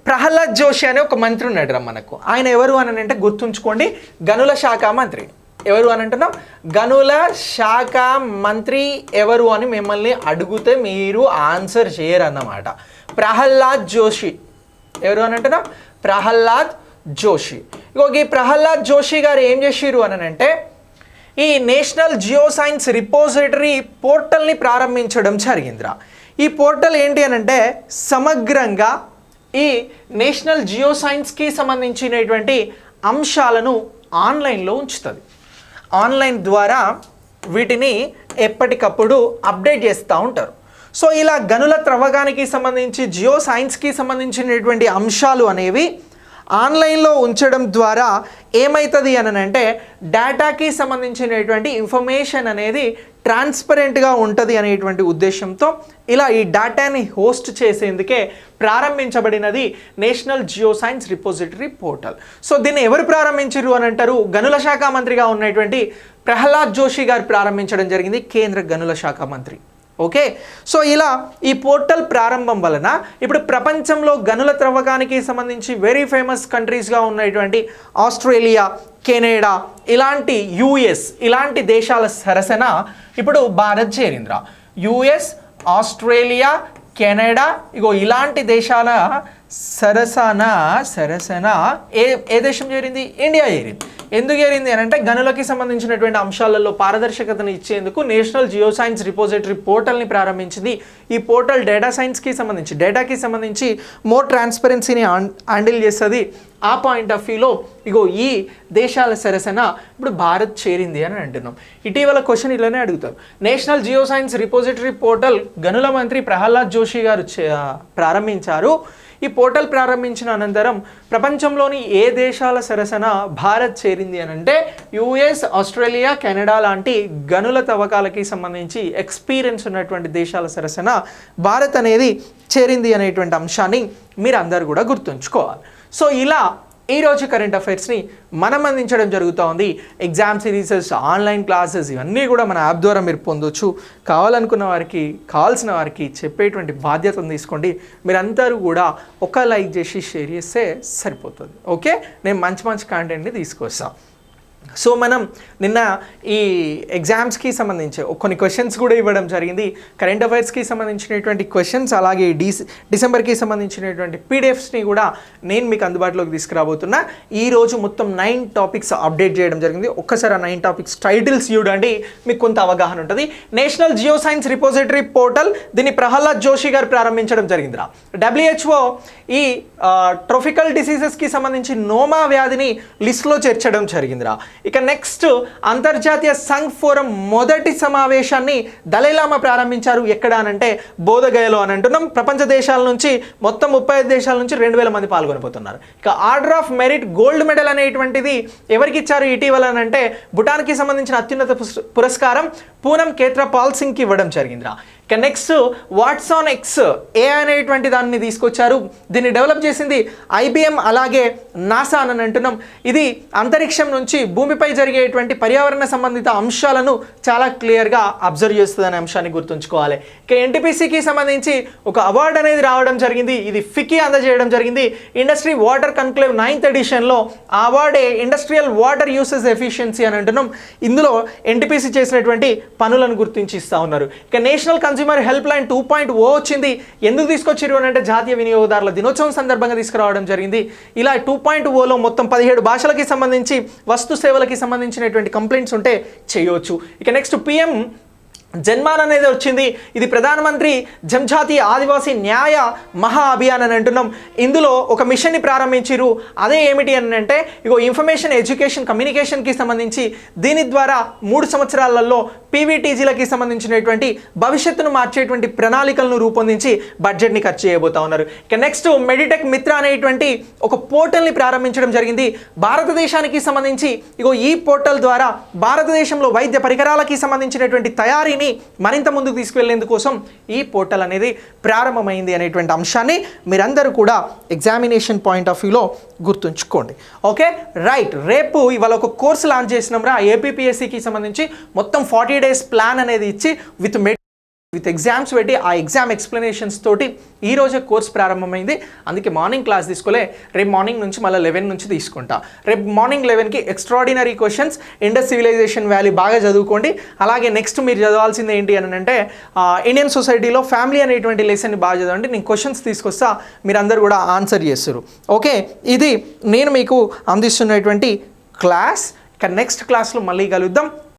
ప్రహ్లాద్ జోషి అనే ఒక మంత్రి ఉన్నాడు రా మనకు. ఆయన ఎవరు అని అంటే గుర్తుంచుకోండి, గనుల శాఖ మంత్రి. ఎవరు అని అంటున్నాం? గనుల శాఖ మంత్రి ఎవరు అని మిమ్మల్ని అడిగితే మీరు ఆన్సర్ చేయరన్నమాట. ప్రహ్లాద్ జోషి ఎవరు అని అంటున్నాం? ప్రహ్లాద్ జోషి. ఈ ప్రహ్లాద్ జోషి గారు ఏం చేసిరు అని అంటే ఈ నేషనల్ జియో సైన్స్ రిపోజిటరీ పోర్టల్ని ప్రారంభించడం జరిగిందిరా. ఈ పోర్టల్ ఏంటి అని అంటే సమగ్రంగా ఈ నేషనల్ జియో సైన్స్కి సంబంధించినటువంటి అంశాలను ఆన్లైన్లో ఉంచుతుంది. ఆన్లైన్ ద్వారా వీటిని ఎప్పటికప్పుడు అప్డేట్ చేస్తూ ఉంటారు. సో ఇలా గనుల త్రవ్వకానికి సంబంధించి జియో సైన్స్కి సంబంధించినటువంటి అంశాలు అనేవి ఆన్లైన్లో ఉంచడం ద్వారా ఏమవుతుంది అని అంటే డేటాకి సంబంధించినటువంటి ఇన్ఫర్మేషన్ అనేది ట్రాన్స్పరెంట్గా ఉంటుంది అనేటువంటి ఉద్దేశంతో ఇలా ఈ డేటాని హోస్ట్ చేసేందుకే ప్రారంభించబడినది national geoscience repository portal. So దీన్ని ఎవరు ప్రారంభించారు అని అంటారు? గనుల శాఖ మంత్రిగా ఉన్నటువంటి ప్రహ్లాద్ జోషి గారు ప్రారంభించడం జరిగింది, కేంద్ర గనుల శాఖ మంత్రి. ఓకే, సో ఇలా ఈ పోర్టల్ ప్రారంభం వలన ఇప్పుడు ప్రపంచంలో గనుల త్రవ్వకానికి సంబంధించి వెరీ ఫేమస్ కంట్రీస్గా ఉన్నటువంటి ఆస్ట్రేలియా, కెనడా, ఇలాంటి యుఎస్ ఇలాంటి దేశాల సరసన ఇప్పుడు భారత్ చేరిందిరా. యుఎస్, ఆస్ట్రేలియా, కెనడా ఇలాంటి దేశాల సరసన ఏ దేశం చేరింది? ఇండియా చేరింది. ఎందుకు చేరింది అని అంటే గనులకి సంబంధించినటువంటి అంశాలలో పారదర్శకతను ఇచ్చేందుకు నేషనల్ జియో సైన్స్ రిపోజిటరీ పోర్టల్ని ప్రారంభించింది. ఈ పోర్టల్ డేటాకి సంబంధించి మోర్ ట్రాన్స్పరెన్సీని హ్యాండిల్ చేస్తుంది. ఆ పాయింట్ ఆఫ్ వ్యూలో ఈ దేశాల సరసన ఇప్పుడు భారత్ చేరింది అని అంటున్నాం. ఇటీవల క్వశ్చన్ ఇలానే అడుగుతారు. National geoscience repository portal గనుల మంత్రి ప్రహ్లాద్ జోషి గారు ప్రారంభించారు. ఈ పోర్టల్ ప్రారంభించిన అనంతరం ప్రపంచంలోని ఏ దేశాల సరసన భారత్ చేరింది అని అంటే యుఎస్, ఆస్ట్రేలియా, కెనడా లాంటి గనుల తవ్వకాలకి సంబంధించి ఎక్స్పీరియన్స్ ఉన్నటువంటి దేశాల సరసన భారత్ అనేది చేరింది అనేటువంటి అంశాన్ని మీరు అందరూ కూడా గుర్తుంచుకోవాలి. సో ఇలా ఈరోజు కరెంట్ అఫైర్స్ని మనం అందించడం జరుగుతూ ఉంది. ఎగ్జామ్ సిరీసెస్, ఆన్లైన్ క్లాసెస్ ఇవన్నీ కూడా మన యాప్ ద్వారా మీరు పొందొచ్చు. కావాల్సిన వారికి చెప్పేటువంటి బాధ్యతను తీసుకోండి. మీరందరూ కూడా ఒక లైక్ చేసి షేర్ చేస్తే సరిపోతుంది. ఓకే, నేను మంచి కంటెంట్ని తీసుకొస్తాను. సో మనం నిన్న ఈ ఎగ్జామ్స్కి సంబంధించి కొన్ని క్వశ్చన్స్ కూడా ఇవ్వడం జరిగింది. కరెంట్ అఫైర్స్కి సంబంధించినటువంటి క్వశ్చన్స్, అలాగే డిసెంబర్కి సంబంధించినటువంటి పీడిఎఫ్స్ని కూడా నేను మీకు అందుబాటులోకి తీసుకురాబోతున్నా. ఈరోజు మొత్తం 9 టాపిక్స్ అప్డేట్ చేయడం జరిగింది. ఒక్కసారి ఆ 9 టాపిక్స్ టైటిల్స్ చూడండి, మీకు కొంత అవగాహన ఉంటుంది. National geoscience repository portal, దీన్ని ప్రహ్లాద్ జోషి గారు ప్రారంభించడం జరిగిందిరా. WHO ఈ ట్రోపికల్ డిసీజెస్కి సంబంధించి నోమా వ్యాధిని లిస్ట్లో చేర్చడం జరిగిందిరా. ఇక నెక్స్ట్ అంతర్జాతీయ సంఘ్ ఫోరం మొదటి సమావేశాన్ని దలైలామా ప్రారంభించారు. ఎక్కడ అనంటే బోధగయలో అని అంటున్నాం. ప్రపంచ దేశాల నుంచి మొత్తం 35 దేశాల నుంచి 2000 మంది పాల్గొనబోతున్నారు. ఇక order of merit gold medal అనేటువంటిది ఎవరికి ఇచ్చారు ఇటీవల అంటే భూటాన్కి సంబంధించిన అత్యున్నత పురస్కారం పూనం కేత్రా పాల్ సింగ్కి ఇవ్వడం జరిగిందిరా. ఇక నెక్స్ట్ వాట్సాన్ ఎక్స్ ఏ అనేటువంటి దాన్ని తీసుకొచ్చారు. దీన్ని డెవలప్ చేసింది IBM అలాగే నాసా అని అంటున్నాం. ఇది అంతరిక్షం నుంచి భూమిపై జరిగేటువంటి పర్యావరణ సంబంధిత అంశాలను చాలా క్లియర్గా అబ్జర్వ్ చేస్తుంది అనే అంశాన్ని గుర్తుంచుకోవాలి. ఇక NTPCకి సంబంధించి ఒక అవార్డు అనేది రావడం జరిగింది. ఇది ఫికీ అందజేయడం జరిగింది. ఇండస్ట్రీ వాటర్ కన్క్లేవ్ 9th ఎడిషన్లో ఆ అవార్డే ఇండస్ట్రియల్ వాటర్ యూసేజ్ ఎఫిషియన్సీ అని అంటున్నాం. ఇందులో NTPC చేసినటువంటి పనులను గుర్తించి ఇస్తూ ఉన్నారు. ఇక నేషనల్ కన్స్యూమర్ హెల్ప్ లైన్ 2.0 వచ్చింది. ఎందుకు తీసుకొచ్చారు అని అంటే జాతీయ వినియోగదారుల దినోత్సవం సందర్భంగా తీసుకురావడం జరిగింది. ఇలా 2.0లో మొత్తం 17 భాషలకి సంబంధించి వస్తు సేవలకి సంబంధించినటువంటి కంప్లైంట్స్ ఉంటే చేయవచ్చు. ఇక నెక్స్ట్ PM జన్మాన్ అనేది వచ్చింది. ఇది ప్రధానమంత్రి జనజాతీయ ఆదివాసీ న్యాయ మహా అభియాన్ అని అంటున్నాం. ఇందులో ఒక మిషన్ని ప్రారంభించారు. అదే ఏమిటి అని అంటే ఇన్ఫర్మేషన్ ఎడ్యుకేషన్ కమ్యూనికేషన్కి సంబంధించి దీని ద్వారా 3 సంవత్సరాలలో PVTGలకి సంబంధించినటువంటి భవిష్యత్తును మార్చేటువంటి ప్రణాళికలను రూపొందించి బడ్జెట్ని ఖర్చు చేయబోతా ఉన్నారు. ఇక నెక్స్ట్ మెడిటెక్ మిత్ర అనేటువంటి ఒక పోర్టల్ని ప్రారంభించడం జరిగింది. భారతదేశానికి సంబంధించి ఈ పోర్టల్ ద్వారా భారతదేశంలో వైద్య పరికరాలకి సంబంధించినటువంటి తయారీ మరింత ముందుకు తీసుకువెళ్లేందుకోసం ఈ పోర్టల్ అనేది ప్రారంభమైంది అనేటువంటి అంశాన్ని మీరందరూ కూడా ఎగ్జామినేషన్ పాయింట్ ఆఫ్ వ్యూలో గుర్తుంచుకోండి. ఓకే రైట్, రేపు ఇవాళ ఒక కోర్సు లాంచ్ చేసినాం రా. APPSCకి సంబంధించి మొత్తం 40 days ప్లాన్ అనేది ఇచ్చి విత్ విత్ ఎగ్జామ్స్ పెట్టి ఆ ఎగ్జామ్ ఎక్స్ప్లెనేషన్స్ తోటి ఈ రోజే కోర్స్ ప్రారంభమైంది. అందుకే మార్నింగ్ క్లాస్ తీసుకోలే, రేపు మార్నింగ్ నుంచి మళ్ళీ 11 నుంచి తీసుకుంటా. రేపు మార్నింగ్ 11కి extraordinary questions, Indus civilization valley బాగా చదువుకోండి. అలాగే నెక్స్ట్ మీరు చదవాల్సింది ఏంటి అని అంటే ఇండియన్ సొసైటీలో ఫ్యామిలీ అనేటువంటి లెసన్ని బాగా చదవండి. నేను క్వశ్చన్స్ తీసుకొస్తా, మీరందరూ కూడా ఆన్సర్ చేస్తారు. ఓకే, ఇది నేను మీకు అందిస్తున్నటువంటి క్లాస్. ఇక నెక్స్ట్ క్లాస్లో మళ్ళీ కలుద్దాం.